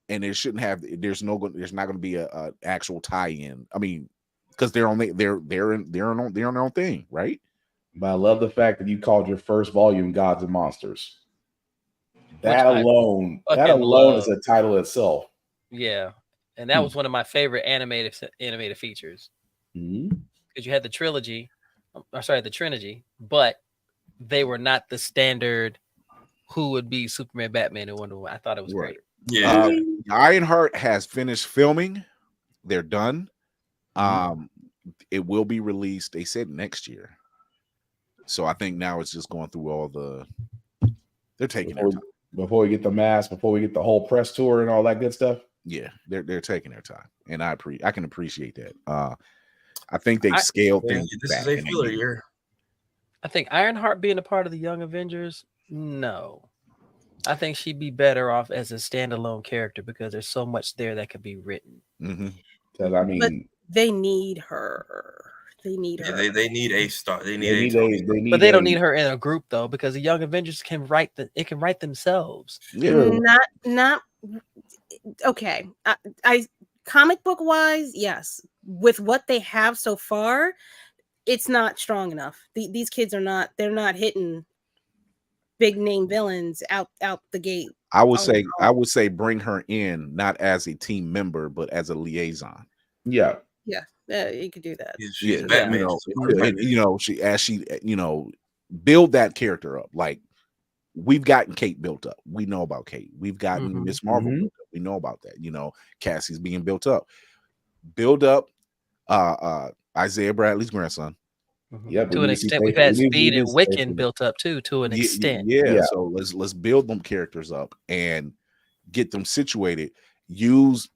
And there's not going to be a actual tie-in. I mean, because they're on their own thing, right? But I love the fact that you called your first volume Gods and Monsters. That alone is a title itself. Yeah. And that was one of my favorite animated features. Because you had the trilogy, the Trinity, but they were not the standard who would be Superman, Batman, and Wonder Woman. I thought it was great. Yeah. Ironheart has finished filming. They're done. It will be released, they said, next year. So I think now it's just going through all they're taking their time. Before we get the mask, before we get the whole press tour and all that good stuff. Yeah, they're taking their time. And I can appreciate that. I think they've scaled things back. This is a filler year. I think Ironheart being a part of the Young Avengers, no. I think she'd be better off as a standalone character because there's so much there that could be written. Because I mean, but they need her. They need her. They need a star. They but they don't need her in a group though, because the Young Avengers can write themselves. Yeah. Not okay. I comic book wise, yes. With what they have so far, it's not strong enough. These kids are not. They're not hitting big name villains out the gate. I would say bring her in not as a team member, but as a liaison. Yeah. You could do that. Yeah, she build that character up. Like, we've gotten Kate built up. We know about Kate. We've gotten Miss Marvel built up. We know about that. Cassie's being built up. Build up Isaiah Bradley's grandson. To an extent, we've had Speed and Wiccan built up too. To an extent, yeah. So let's build them characters up and get them situated. Use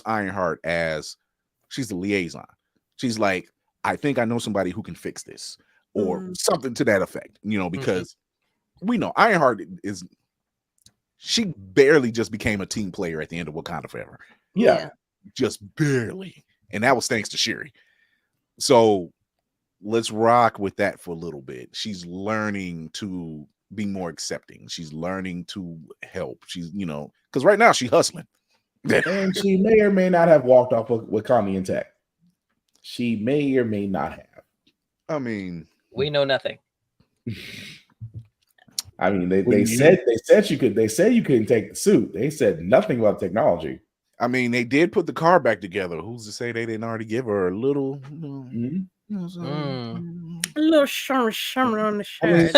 Ironheart as she's the liaison. She's like, I think I know somebody who can fix this, or something to that effect. Because we know Ironheart she barely just became a team player at the end of Wakanda Forever. Yeah. Just barely. And that was thanks to Shuri. So let's rock with that for a little bit. She's learning to be more accepting. She's learning to help. She's, because right now she's hustling. And she may or may not have walked off with Connie intact. She may or may not have. I mean, we know nothing. I mean, they said you couldn't take the suit. They said nothing about technology. I mean, they did put the car back together. Who's to say they didn't already give her a little a little shimmer on the shirt.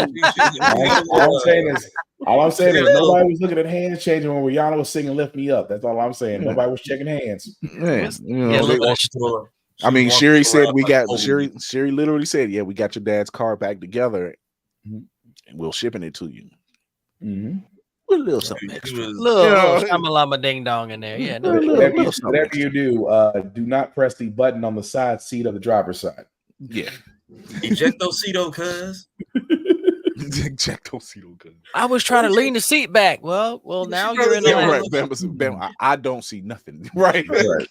All I'm saying is nobody was looking at hands changing when Rihanna was singing "Lift Me Up." That's all I'm saying. Nobody was checking hands. I mean, Shuri said Shuri literally said, "Yeah, we got your dad's car back together, and we're shipping it to you." A little something extra, little shamalama ding dong in there. Yeah, whatever you do not press the button on the side seat of the driver's side. Yeah. Ejectocito, cuz. Ejectocito gun. I was trying to lean the seat back. Well, now you're in the Right, lab. Bam, I don't see nothing. Right. Right.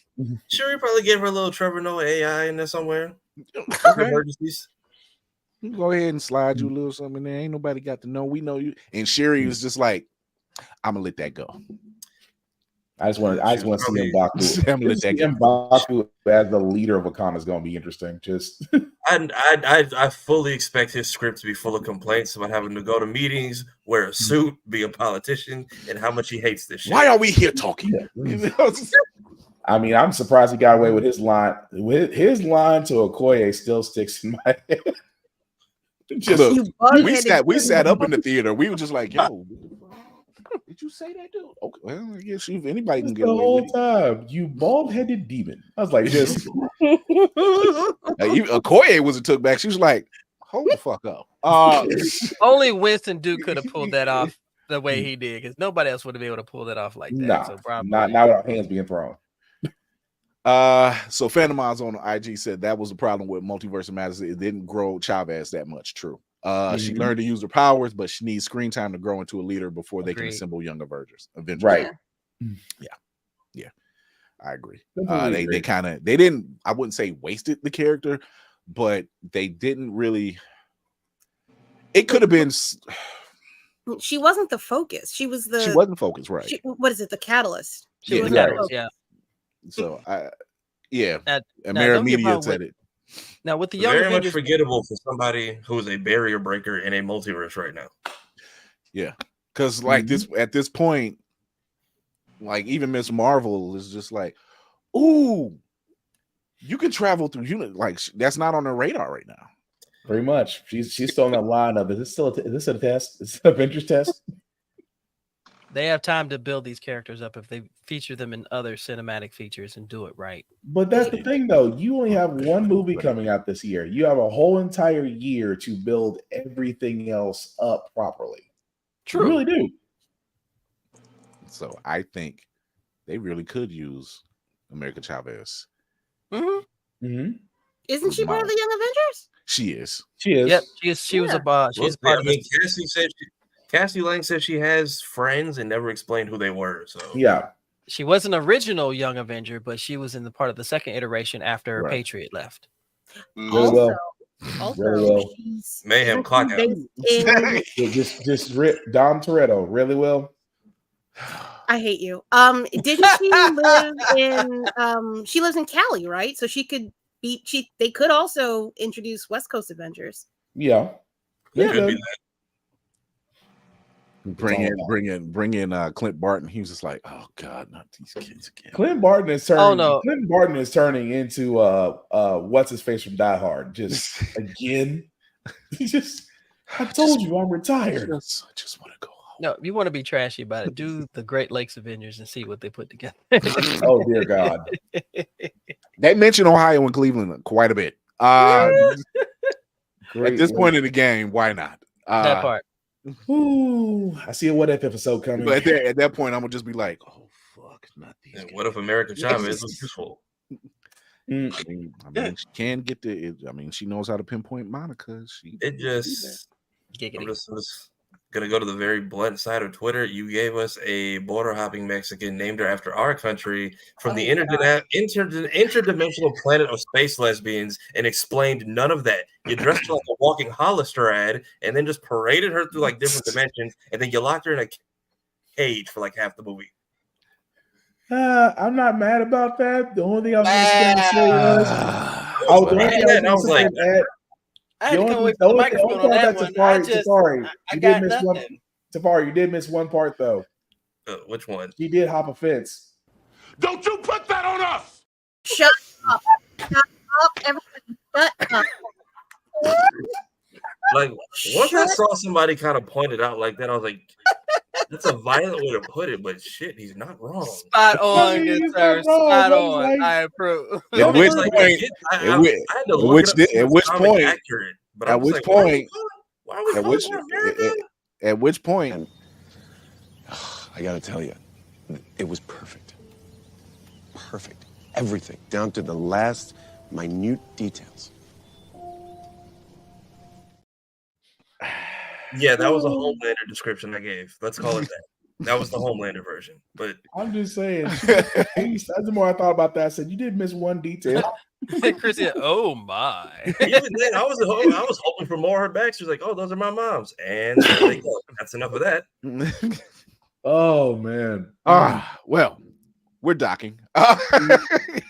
Sure, he probably gave her a little Trevor Noah AI in there somewhere. Okay. Emergencies. You go ahead and slide you a little something in there. Ain't nobody got to know. We know you. And Sherry was just like, I'm gonna let that go. I just want to see M'Baku. I'm gonna let that go. M'Baku as the leader of Wakanda is going to be interesting. Just I fully expect his script to be full of complaints about having to go to meetings, wear a suit, be a politician, and how much he hates this shit. Why are we here talking? I mean, I'm surprised he got away with his line. His line to Okoye still sticks in my head. Just look, we sat up in the theater. We were just like, yo, did you say that, dude? Okay, well, I guess if anybody can get the away whole with it. time, you bald-headed demon. I was like, just Okoye wasn't took back. She was like, hold the fuck up. Only Winston Duke could have pulled that off the way he did, because nobody else would have been able to pull that off like that. Nah, so probably not without hands being thrown. So Phantom Oz on IG said that was the problem with Multiverse of Madness. It didn't grow Chavez that much. True. She learned to use her powers, but she needs screen time to grow into a leader before they can assemble young Avengers. Right. Yeah. I agree. They didn't, I wouldn't say wasted the character, but they didn't really. It could have been. She wasn't the focus. She wasn't focused, right? What is it? The catalyst. She was catalyst, yeah. So Now, Amara don't get Media wrong said with- it. Now with the young Very Avengers, much forgettable for somebody who's a barrier breaker in a multiverse right now. Yeah, because like this at this point, like even Miss Marvel is just like, ooh, you can travel through unit. Like that's not on her radar right now. Pretty much, she's still on that line of is this a test? Is this an Avengers test? they have time to build these characters up if they feature them in other cinematic features and do it right. But that's the thing, though. You only have one movie coming out this year. You have a whole entire year to build everything else up properly. True. You really do. So I think they really could use America Chavez. Isn't she part of the Young Avengers? She is. Yep. She was a she's part of it. Cassie Lang said she has friends and never explained who they were. So yeah, she was an original Young Avenger, but she was in the part of the second iteration after Right. Patriot left. Really well. Mayhem clock out. just rip Dom Toretto really well. I hate you. Didn't she live in she lives in Cali, right? So she could be they could also introduce West Coast Avengers. Yeah. Could be that. Bring in Clint Barton. He was just like, oh God, not these kids again. Clint Barton is turning. Oh, no. Clint Barton is turning into what's his face from Die Hard. Just again. I told you I'm retired. I just want to go. No, you want to be trashy about it. Do the Great Lakes Avengers and see what they put together. Oh dear God. They mentioned Ohio and Cleveland quite a bit. At this point in the game, why not? That part. Ooh, I see a what if episode coming. But at that point, I'm gonna just be like, oh fuck, not these. And what if America Chavez was useful? I mean, she can get the. I mean, she knows how to pinpoint Monica. I'm just gonna go to the very blunt side of Twitter. You gave us a border hopping Mexican named her after our country from the interdimensional planet of space lesbians and explained none of that. You dressed her like a walking Hollister ad and then just paraded her through like different dimensions, and then you locked her in a cage for like half the movie. I'm not mad about that. The only thing I was going to say was I had to come away from the microphone on that one. Tafari, you did miss one part though. Which one? She did hop a fence. Don't you put that on us! Shut up. Shut up, everybody. Shut up. Like once I saw somebody kind of point it out like that, I was like, that's a violent way to put it, but shit, he's not wrong. Spot on, good sir. Spot on. I approve. At which point, I gotta tell you, it was perfect. Perfect. Everything, down to the last minute details. Yeah, that was a Homelander description I gave. Let's call it that. That was the Homelander version. But I'm just saying. The more I thought about that, I said you did miss one detail. Chris said, "Oh my!" even then, I was hoping for more. Her back. She was like, "Oh, those are my mom's," and there they go. That's enough of that. Oh man. Well, we're docking.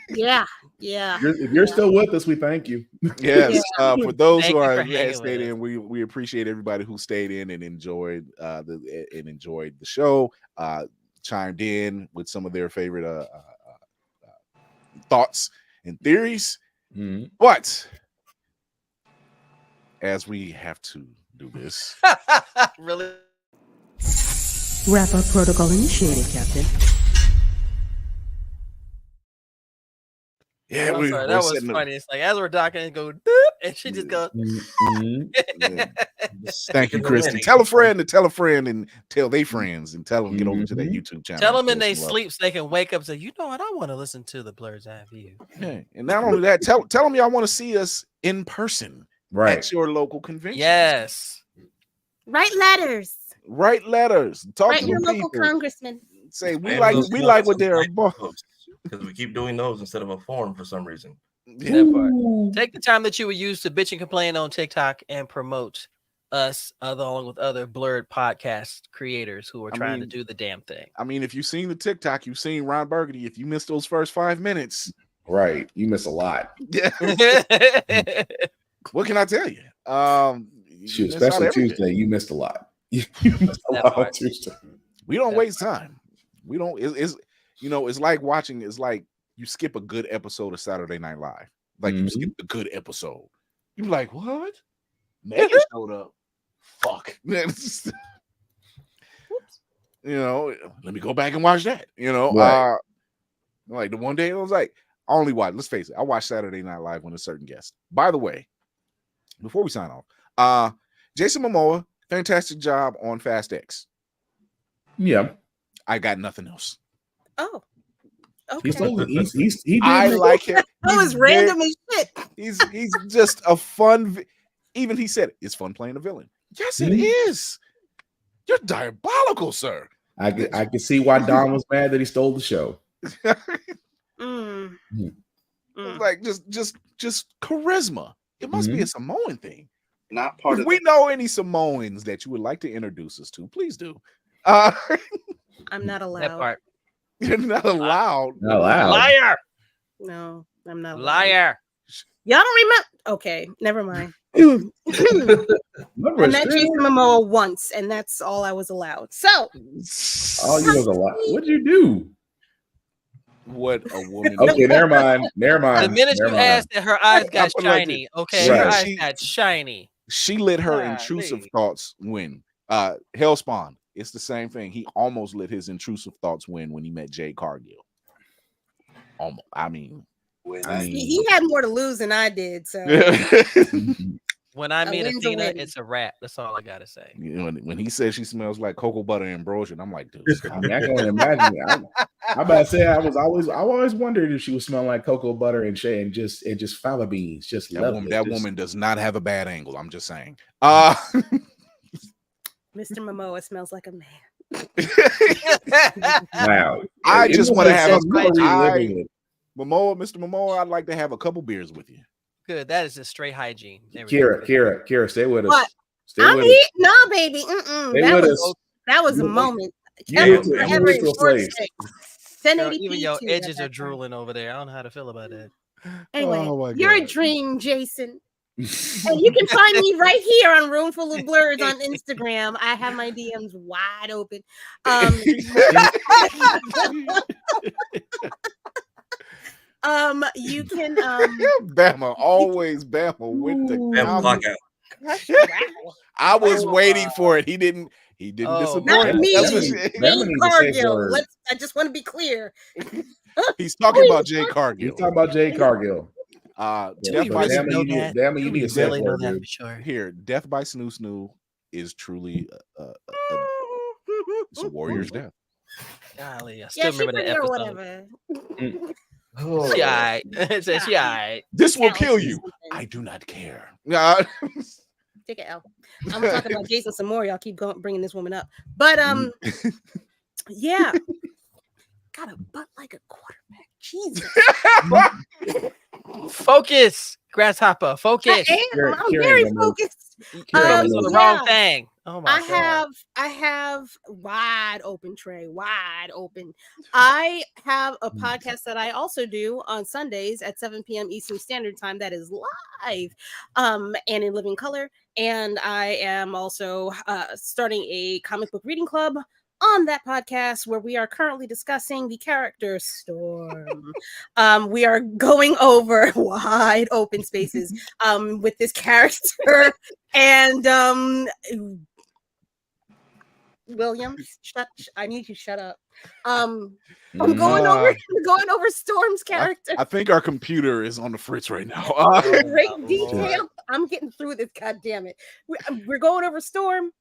Yeah. If you're still with us, we thank you. Yes. For those Thank who you are for hanging with stayed us. in, we appreciate everybody who stayed in and enjoyed the show. Chimed in with some of their favorite thoughts and theories. But as we have to do this, Really? Wrap-up protocol initiated, Captain. yeah, I'm sorry, that was funny. It's like as we're docking, it go, doop, and she just goes. Thank you, Christy. Tell a friend to tell a friend and tell their friends and tell them to get over to that YouTube channel. Tell them in their sleep so they can wake up and say, you know what, I want to listen to the Blerd's Eye View. Yeah. And not only that, tell them y'all want to see us in person at your local convention. Yes. Write letters. Write letters. Talk Write to your the local people. congressman. Say we And like those what they're about. Because we keep doing those instead of a form for some reason. That part. Take the time that you would use to bitch and complain on TikTok and promote us along with other Blerd podcast creators who are trying to do the damn thing. I mean, if you've seen the TikTok, you've seen Ron Burgundy. If you missed those first 5 minutes, right, you miss a lot. Yeah. What can I tell you? Shoot, especially Tuesday, you missed a lot. You missed a lot on Tuesday. We don't waste time. We don't. It's like watching. It's like you skip a good episode of Saturday Night Live. Like you skip a good episode. You're like, what? Megan showed up. Fuck. Let me go back and watch that. Right. Like the one day I was like, I only watch. Let's face it, I watch Saturday Night Live when a certain guest. By the way, before we sign off, Jason Momoa, fantastic job on Fast X. Yeah, I got nothing else. Oh, okay. I like him. That was random as shit. He's just a fun. Even he said it's fun playing a villain. Yes, it is. You're diabolical, sir. I can see why Don was mad that he stole the show. Like just charisma. It must be a Samoan thing. Not part of. We know any Samoans that you would like to introduce us to, please do. I'm not allowed. That part. You're not allowed. Not allowed. Liar. No, I'm not allowed. Liar. Y'all don't remember? Okay, never mind. I met Jason Momoa once, and that's all I was allowed. So, all you was allowed. What'd you do? What a woman. Okay, never mind. The minute you asked that, her eyes got shiny. Okay, her eyes got shiny. She let her intrusive thoughts win. Hellspawn, it's the same thing. He almost let his intrusive thoughts win when he met Jay Cargill. Almost. I mean, he had more to lose than I did. So when I meet Athena, it's a wrap. That's all I gotta say. When he says she smells like cocoa butter and ambrosia, I'm like, dude. I mean, I can only imagine. I'm about to say I always wondered if she was smelling like cocoa butter and shea and just fava beans. Just that woman does not have a bad angle. I'm just saying. Mr. Momoa smells like a man. Wow. I just want to have Mr. Momoa, I'd like to have a couple beers with you. Good. That is just straight hygiene. Kira, stay with us. What? Stay with us. No, baby. That was a moment. Even your edges are drooling over there. I don't know how to feel about that. Anyway, you're a dream, Jason. And you can find me right here on Roomful of Blerds on Instagram. I have my DMs wide open. You can Bama, always Bama with the clock out. I was waiting for it. He didn't disappoint. Not me. Jay Cargill. I just want to be clear. He's talking about Jay Cargill. He's talking about Jay Cargill. Death by Snoo Snoo. Here, Death by Snoo Snoo is truly it's a warrior's death. Golly, I still remember that episode. Whatever. She alright. She alright. This will kill you. I do not care. Take it L. I'm talking about Jason some more. Y'all keep bringing this woman up, but yeah, got a butt like a quarterback. Jesus. Focus, grasshopper. Focus. I'm very focused. On the wrong thing. Oh my god. I have wide open tray, wide open. I have a podcast that I also do on Sundays at 7 p.m. Eastern Standard Time that is live and in living color. And I am also starting a comic book reading club on that podcast where we are currently discussing the character Storm. We are going over wide open spaces with this character and William, I need you to shut up. I'm going over Storm's character. I think our computer is on the fritz right now. Great detail. I'm getting through this. God damn it. We're going over Storm.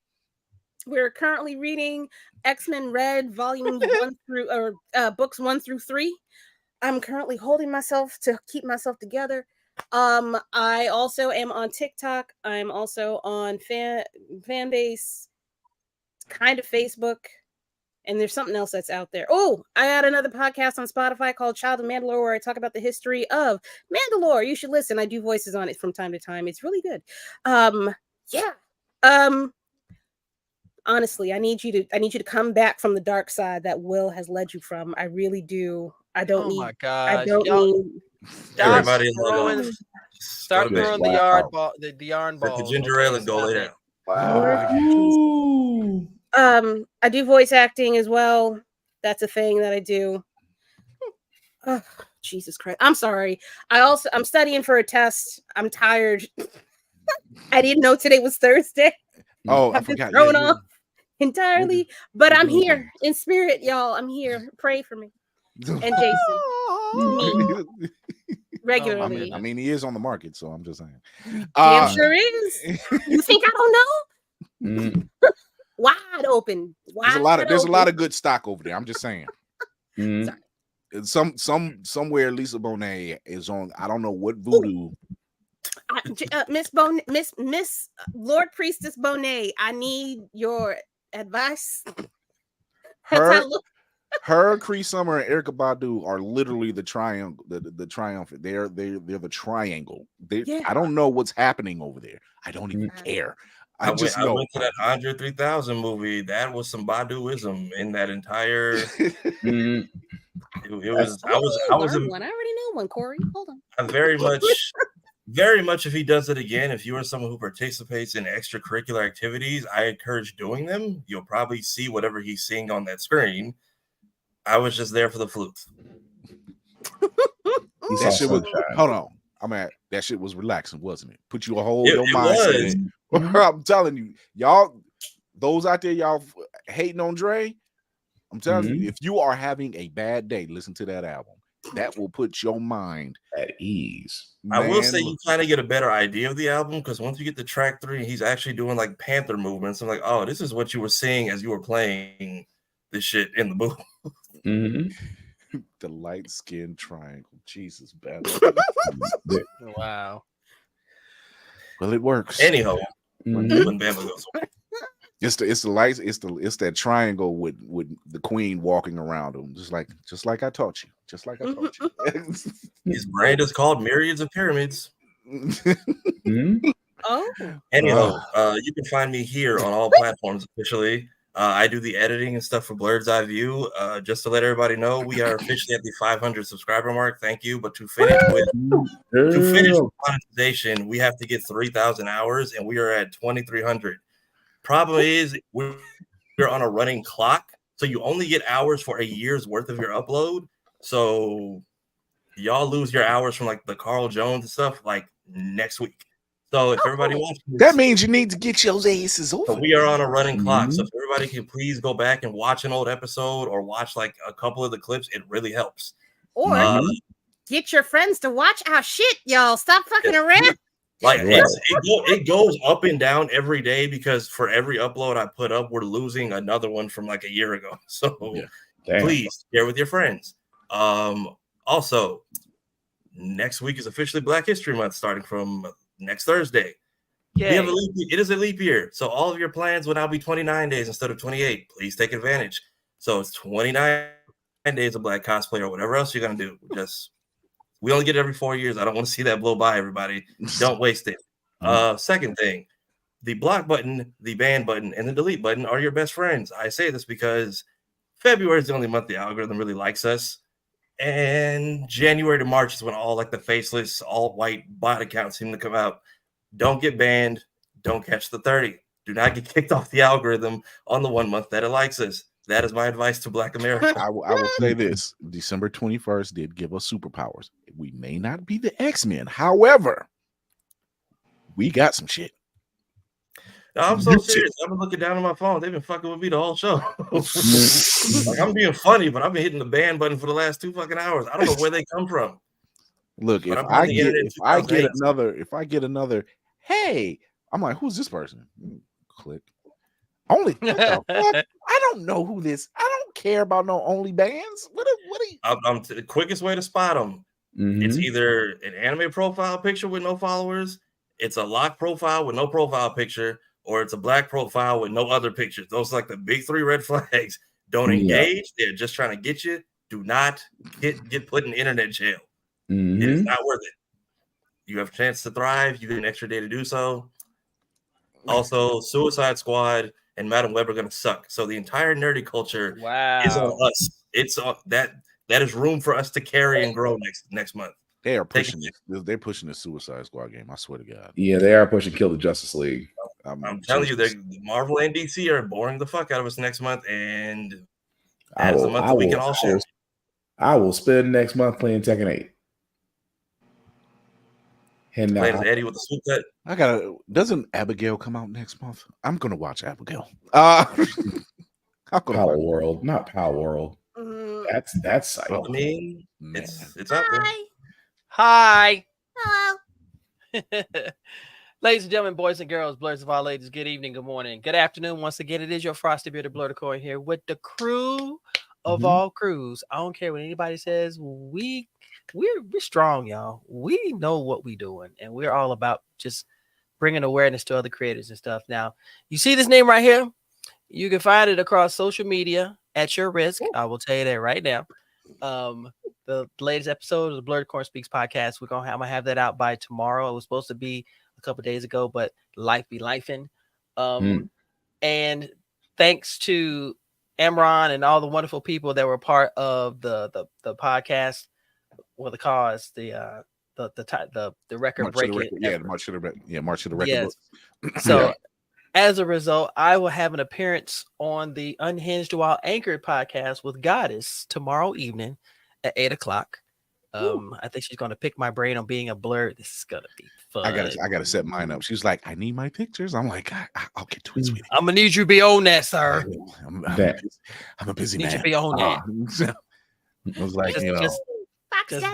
We're currently reading X-Men Red volumes 1 through books 1 through 3. I'm currently holding myself to keep myself together. I also am on TikTok. I'm also on Fanbase, kind of Facebook, and there's something else that's out there. Oh, I got another podcast on Spotify called Child of Mandalore where I talk about the history of Mandalore. You should listen. I do voices on it from time to time. It's really good. Honestly, I need you to come back from the dark side that Will has led you from. I really do. I don't need. My gosh. I don't need. Everybody Start throwing the yarn ball. The yarn ball. The ginger ale and go lay down. Wow. I do voice acting as well. That's a thing that I do. Oh, Jesus Christ. I'm sorry. I'm studying for a test. I'm tired. I didn't know today was Thursday. Oh, I I've been forgot. thrown off entirely, but I'm here in spirit, y'all. I'm here. Pray for me. And Jason. Regularly. I mean, he is on the market, so I'm just saying. Damn sure is. You think I don't know? Wide open. There's a lot of good stock over there. I'm just saying. Somewhere Lisa Bonet is on. I don't know what voodoo. Miss Lord Priestess Bonet, I need your advice. Her, Cree Summer, and Erykah Badu are literally the triangle. The triumphant. They're the triangle. I don't know what's happening over there. I don't even care. I went to that Andre 3000 movie. That was some Baduism in that entire. It was. I already know one, Corey. Hold on. I'm very much. If he does it again, if you are someone who participates in extracurricular activities, I encourage doing them. You'll probably see whatever he's seeing on that screen. I was just there for the flute. That shit was. Hold on. That shit was relaxing, wasn't it? Put you a whole your mindset. I'm telling you, y'all, those out there, y'all hating on Dre. I'm telling you, if you are having a bad day, listen to that album. That will put your mind at ease. I will say you kind of get a better idea of the album because once you get to track 3, he's actually doing like Panther movements. I'm like, oh, this is what you were seeing as you were playing this shit in the movie. The light skin triangle. Jesus, bad. Wow. Well, it works. Anyhow, when Bama goes away. It's the lights. It's that triangle with the queen walking around him, just like I taught you. Just like I taught you. His brand is called Myriads of Pyramids. Oh. Anyhow, you can find me here on all platforms officially. I do the editing and stuff for Blerd's Eye View. Just to let everybody know, we are officially at the 500 subscriber mark. Thank you. But to finish with monetization, we have to get 3,000 hours, and we are at 2,300. Problem is, we're on a running clock, so you only get hours for a year's worth of your upload. So y'all lose your hours from like the Carl Jones and stuff like next week. So if everybody wants, that means you need to get your asses over. So we are on a running clock. So if everybody can please go back and watch an old episode or watch like a couple of the clips, it really helps. Or get your friends to watch our shit, y'all. Stop fucking around. Like it goes up and down every day because for every upload I put up, we're losing another one from like a year ago. So please share with your friends. Also, next week is officially Black History Month, starting from next Thursday. We have a leap year. It is a leap year. So all of your plans will now be 29 days instead of 28. Please take advantage. So it's 29 days of black cosplay or whatever else you're going to do. We only get it every 4 years. I don't want to see that blow by, everybody. Don't waste it. Second thing, the block button, the ban button, and the delete button are your best friends. I say this because February is the only month the algorithm really likes us. And January to March is when all like the faceless, all white bot accounts seem to come out. Don't get banned. Don't catch the 30. Do not get kicked off the algorithm on the 1 month that it likes us. That is my advice to Black America. I will say this. December 21st did give us superpowers. We may not be the X-Men. However, we got some shit. No, I'm so serious. I've been looking down on my phone. They've been fucking with me the whole show. Like, I'm being funny, but I've been hitting the ban button for the last 2 fucking hours. I don't know where they come from. Look, if I get another, hey, I'm like, who's this person? Click. Only what the fuck? I don't know who this. I don't care about no only bands. What are you? The quickest way to spot them. It's either an anime profile picture with no followers, it's a locked profile with no profile picture, or it's a black profile with no other pictures. Those are like the big 3 red flags. Don't engage. They're just trying to get you. Do not get put in internet jail. It is not worth it. You have a chance to thrive. You get an extra day to do so. Also, Suicide Squad and Madam Web are going to suck. So the entire nerdy culture is on us. It's on that is room for us to carry and grow next month. They are pushing it. They're pushing the Suicide Squad game. I swear to God. Yeah, they are pushing Kill the Justice League. I'm telling you, Marvel and DC are boring the fuck out of us next month, and that is a month that we can all share. I will spend next month playing Tekken 8. And playing Eddie with the swoop cut. Doesn't Abigail come out next month? I'm gonna watch Abigail. Power World, not Power World. That's psycho. I mean, it's out there. Hi. Hello. Ladies and gentlemen, boys and girls, blurs of all ladies, good evening, good morning, good afternoon. Once again, it is your frosty bearded blur coin here with the crew of all crews. I don't care what anybody says. We're strong, y'all. We know what we're doing, and we're all about just bringing awareness to other creators and stuff. Now, you see this name right here? You can find it across social media at your risk. I will tell you that right now. The latest episode of the Blerd Corn Speaks podcast, I'm gonna have that out by tomorrow. It was supposed to be a couple days ago, but life be lifing. And thanks to Emron and all the wonderful people that were part of the podcast, or the cause, the record breaking. March of the record. Yes. So as a result, I will have an appearance on the Unhinged While Anchored podcast with Goddess tomorrow evening at 8:00. I think she's gonna pick my brain on being a blur. This is gonna be fun. I gotta set mine up. She's like, I need my pictures. I'm like, I'll get to it, sweetie. I'm gonna need you to be on that, sir. I'm a busy man. Need you to be on that. I was like, just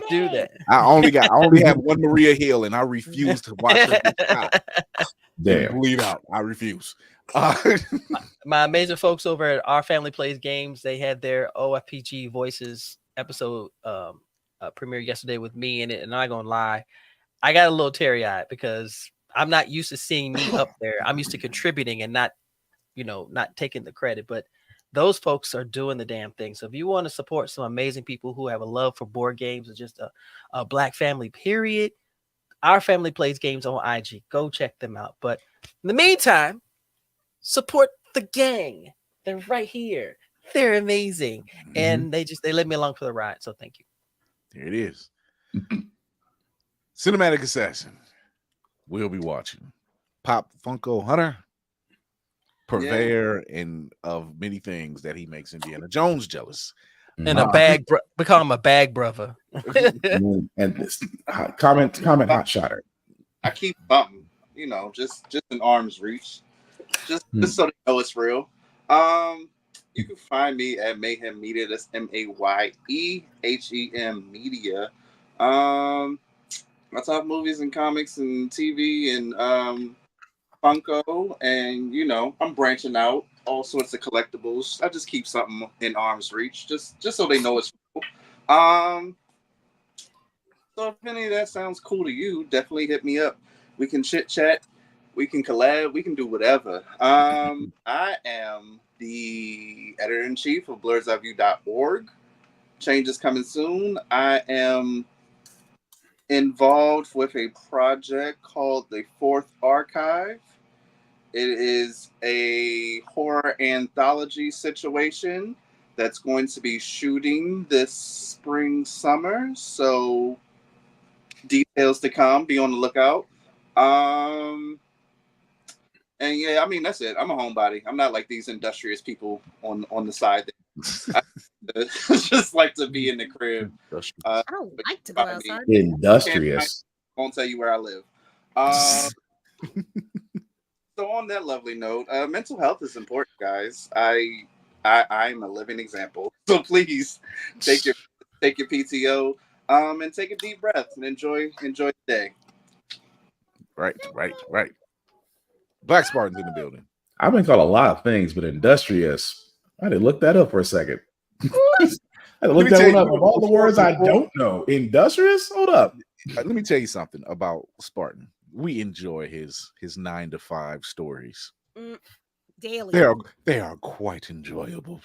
do that. I only have one Maria Hill, and I refuse to watch her get shot. Bleed out. I refuse. My amazing folks over at Our Family Plays Games, they had their OFPG Voices episode premiere yesterday with me in it, and I'm not gonna lie, I got a little teary-eyed because I'm not used to seeing me up there. I'm used to contributing and not taking the credit, but those folks are doing the damn thing. So if you want to support some amazing people who have a love for board games and just a black family, period, Our Family Plays Games on IG. Go check them out. But in the meantime, support the gang. They're right here. They're amazing. And they led me along for the ride. So thank you. There it is. Cinematic Assassin. We'll be watching. Pop Funko Hunter. Purveyor and of many things that he makes Indiana Jones jealous. And a bag, we call him a bag brother. And this comment hot shotter. I keep bumping, just in arm's reach, just so they know it's real. You can find me at Mayhem Media. That's MAYEHEM Media. I talk movies and comics and TV and Funko, and I'm branching out all sorts of collectibles. I just keep something in arm's reach, just so they know it's cool. So if any of that sounds cool to you, definitely hit me up. We can chit chat. We can collab. We can do whatever. I am the editor-in-chief of blerdsiveview.org. Change is coming soon. I am involved with a project called the Fourth Archive. It is a horror anthology situation that's going to be shooting this spring, summer. So details to come. Be on the lookout. And yeah, I mean, that's it. I'm a homebody. I'm not like these industrious people on the side. I just like to be in the crib. I don't like to go outside. Industrious. I won't tell you where I live. So on that lovely note, mental health is important, guys. I'm a living example. So please take your PTO and take a deep breath and enjoy the day. Right. Black Spartan's in the building. I've been called a lot of things, but industrious. I had to look that up for a second. I had to look that one up. Of all the words I don't know, industrious. Hold up. Let me tell you something about Spartan. We enjoy his 9 to 5 stories. Daily. They are quite enjoyable.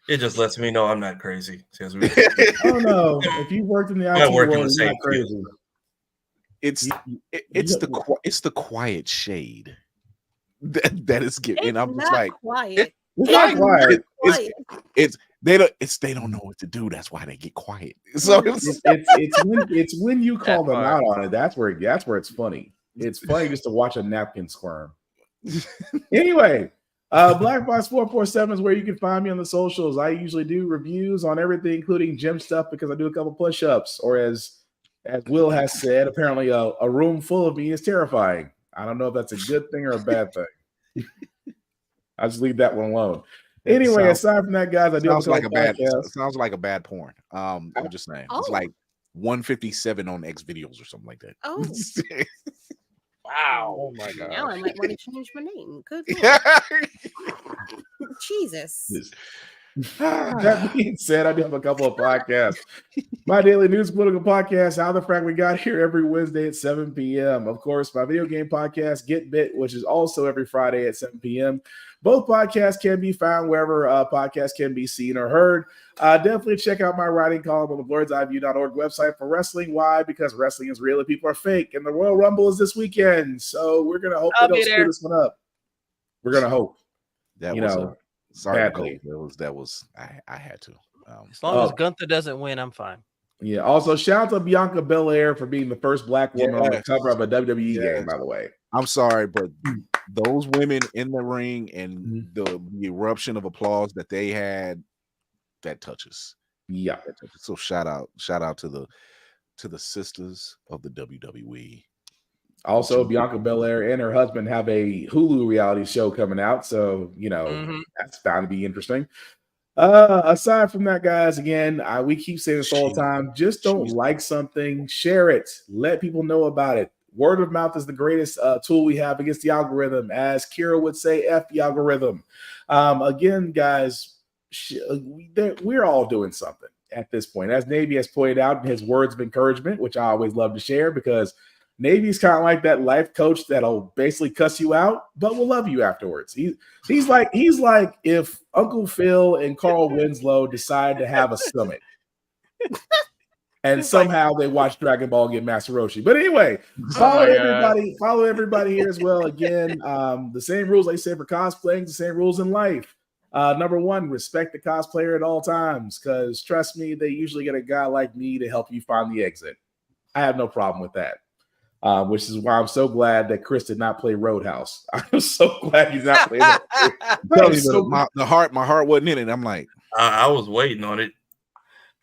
It just lets me know I'm not crazy. Oh no! If you worked in the IT world, you're not crazy. It's the quiet shade that is giving. And I'm just like, quiet. It's not quiet. They don't know what to do. That's why they get quiet. So it's when you call them out on it. That's where it's funny. It's funny just to watch a napkin squirm. Anyway, Black Box 447 is where you can find me on the socials. I usually do reviews on everything, including gym stuff, because I do a couple push-ups, or as Will has said, apparently a room full of me is terrifying. I don't know if that's a good thing or a bad thing. I'll just leave that one alone. Anyway, aside from that, guys, I do sounds like a bad porn. I'm just saying. It's like 157 on X videos or something like that. Oh. Wow. Oh my God. Now I might want to change my name. Good Lord. Jesus. That being said, I do have a couple of podcasts. My daily news political podcast, How the Frack We Got Here, every Wednesday at 7 p.m. Of course, my video game podcast, Get Bit, which is also every Friday at 7 p.m. Both podcasts can be found wherever podcasts can be seen or heard. Definitely check out my writing column on the blerdsiveview.org website for wrestling. Why? Because wrestling is real and people are fake. And the Royal Rumble is this weekend. So we're going to hope they don't screw this one up. We're going to hope. Sorry, badly. That was I had to. As long as Gunther doesn't win, I'm fine. Yeah. Also, shout out to Bianca Belair for being the first black woman on the cover of a WWE game, by the way. I'm sorry, but those women in the ring and the eruption of applause that they had, that touches. Yeah. That touches. So shout out to the sisters of the WWE. Also, Bianca Belair and her husband have a Hulu reality show coming out, so that's bound to be interesting. Aside from that, guys, again, we keep saying this all the time. Just don't like something, share it, let people know about it. Word of mouth is the greatest tool we have against the algorithm. As Kira would say, F the algorithm. Again, guys, we're all doing something at this point. As Navy has pointed out in his words of encouragement, which I always love to share, because Navy's kind of like that life coach that'll basically cuss you out, but will love you afterwards. He's like if Uncle Phil and Carl Winslow decide to have a summit, and somehow they watch Dragon Ball and get Master Roshi. But anyway, follow everybody here as well. Again, the same rules they say for cosplaying, the same rules in life. Number one, respect the cosplayer at all times, because trust me, they usually get a guy like me to help you find the exit. I have no problem with that. Which is why I'm so glad that Chris did not play Roadhouse. I'm so glad he's not playing that. My heart wasn't in it. I'm like, I was waiting on it.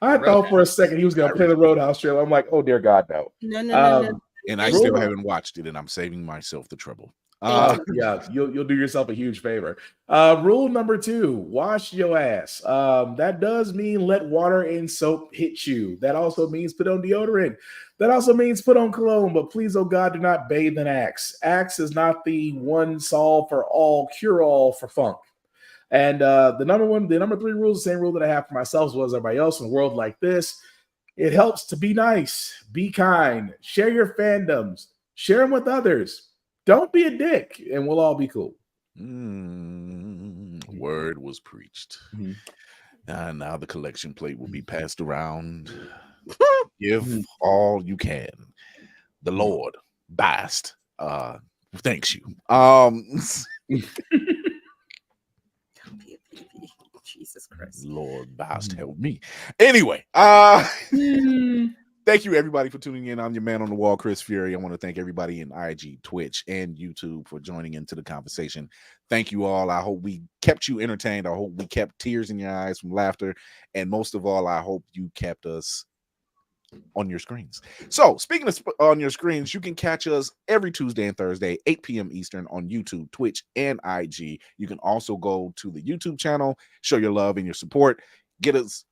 I thought for a second he was going to play the Roadhouse trailer. I'm like, oh dear God, no. No. And I still haven't watched it, and I'm saving myself the trouble. Yeah, you'll do yourself a huge favor. Rule number 2: wash your ass. That does mean let water and soap hit you. That also means put on deodorant. That also means put on cologne. But please, oh God, do not bathe in Axe. Axe is not the one solve for all, cure all for funk. And the number 3 rule is the same rule that I have for myself as well as everybody else in a world like this. It helps to be nice, be kind, share your fandoms, share them with others. Don't be a dick, and we'll all be cool. Word was preached. Now the collection plate will be passed around. Give all you can. The Lord Bast thanks you. Jesus Christ. Lord Bast help me. Anyway, thank you everybody for tuning in. I'm your man on the wall, Chris Fury. I want to thank everybody in IG, Twitch, and YouTube for joining into the conversation. Thank you all. I hope we kept you entertained. I hope we kept tears in your eyes from laughter. And most of all, I hope you kept us on your screens. So speaking of on your screens, you can catch us every Tuesday and Thursday, 8 p.m. Eastern on YouTube, Twitch, and IG. You can also go to the YouTube channel, show your love and your support. Get us,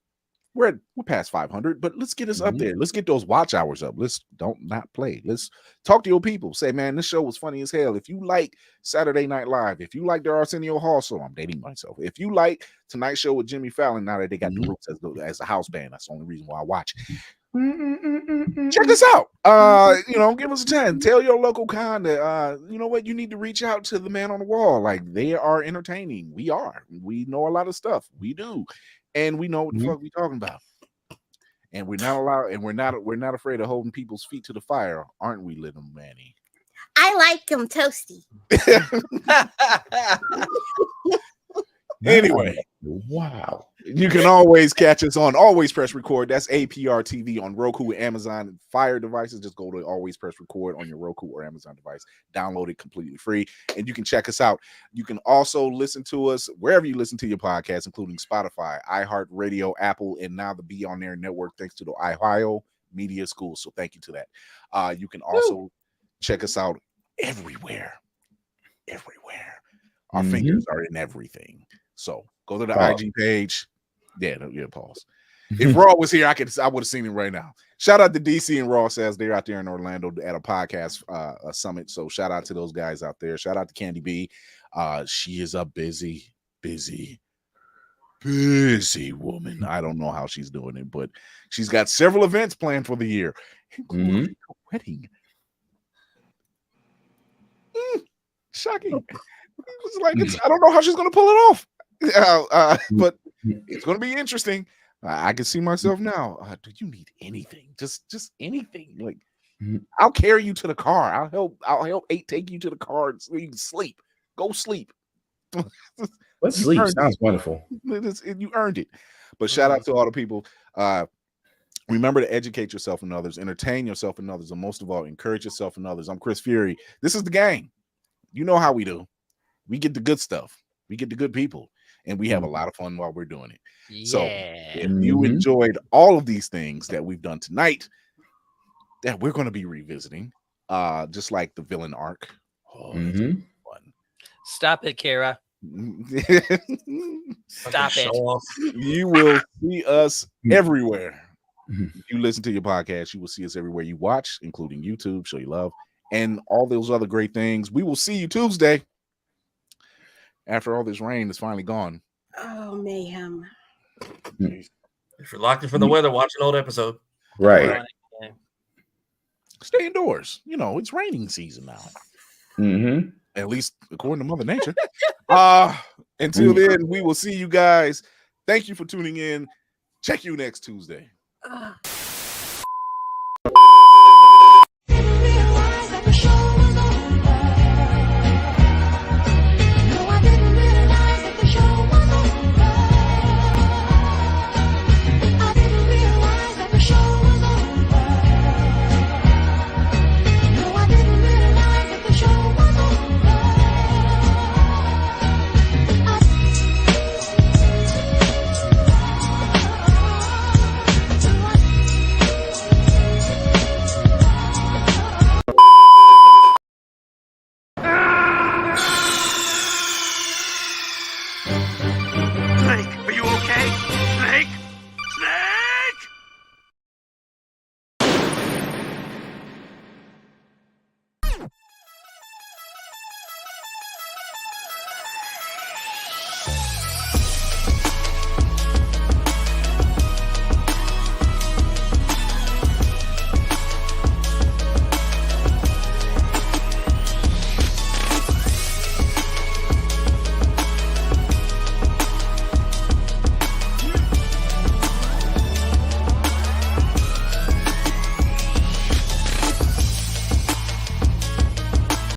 we're past 500, but let's get us up there. Let's get those watch hours up. Let's not play. Let's talk to your people. Say, man, this show was funny as hell. If you like Saturday Night Live, if you like the Arsenio Hall show, I'm dating myself. If you like Tonight Show with Jimmy Fallon, now that they got the Roots as a house band, that's the only reason why I watch. Check us out. Give us a 10. Tell your local con that you know what, you need to reach out to the man on the wall. Like, they are entertaining. We know a lot of stuff. We do, and we know what the fuck we talking about. And we're not allowed, and we're not afraid of holding people's feet to the fire, aren't we, little Manny? I like them toasty. Anyway, wow. You can always catch us on Always Press Record. That's APR TV on Roku, Amazon, and Fire devices. Just go to Always Press Record on your Roku or Amazon device. Download it completely free, and you can check us out. You can also listen to us wherever you listen to your podcasts, including Spotify, iHeartRadio, Apple, and now the Be On Air Network, thanks to the Ohio Media School. So thank you to that. You can also check us out everywhere. Our fingers are in everything. So go to the IG page. Yeah, pause. If Raw was here, I would have seen him right now. Shout out to DC and Raw says they're out there in Orlando at a podcast summit. So shout out to those guys out there. Shout out to Candy B. She is a busy woman. I don't know how she's doing it, but she's got several events planned for the year, including a wedding. Shocking. It was like, I don't know how she's going to pull it off. But it's going to be interesting. I can see myself now. Do you need anything? Just anything. Like, I'll carry you to the car. I'll help 8 take you to the car so you can sleep. Go sleep. Let's sleep. Sounds wonderful. You earned it. But shout out to all the people. Remember to educate yourself and others, entertain yourself and others, and most of all, encourage yourself and others. I'm Chris Fury. This is the gang. You know how we do. We get the good stuff. We get the good people. And we have a lot of fun while we're doing it. Yeah. So if you enjoyed all of these things that we've done tonight, that we're going to be revisiting, just like the villain arc. Fun. Stop it, Kara. Stop it. You will see us everywhere. If you listen to your podcast, you will see us everywhere you watch, including YouTube, Show Your Love, and all those other great things. We will see you Tuesday. After all this rain is finally gone. Oh, mayhem. If you're locked in from the weather, watch an old episode. Right. Stay indoors. It's raining season now. At least according to Mother Nature. Until then, we will see you guys. Thank you for tuning in. Check you next Tuesday.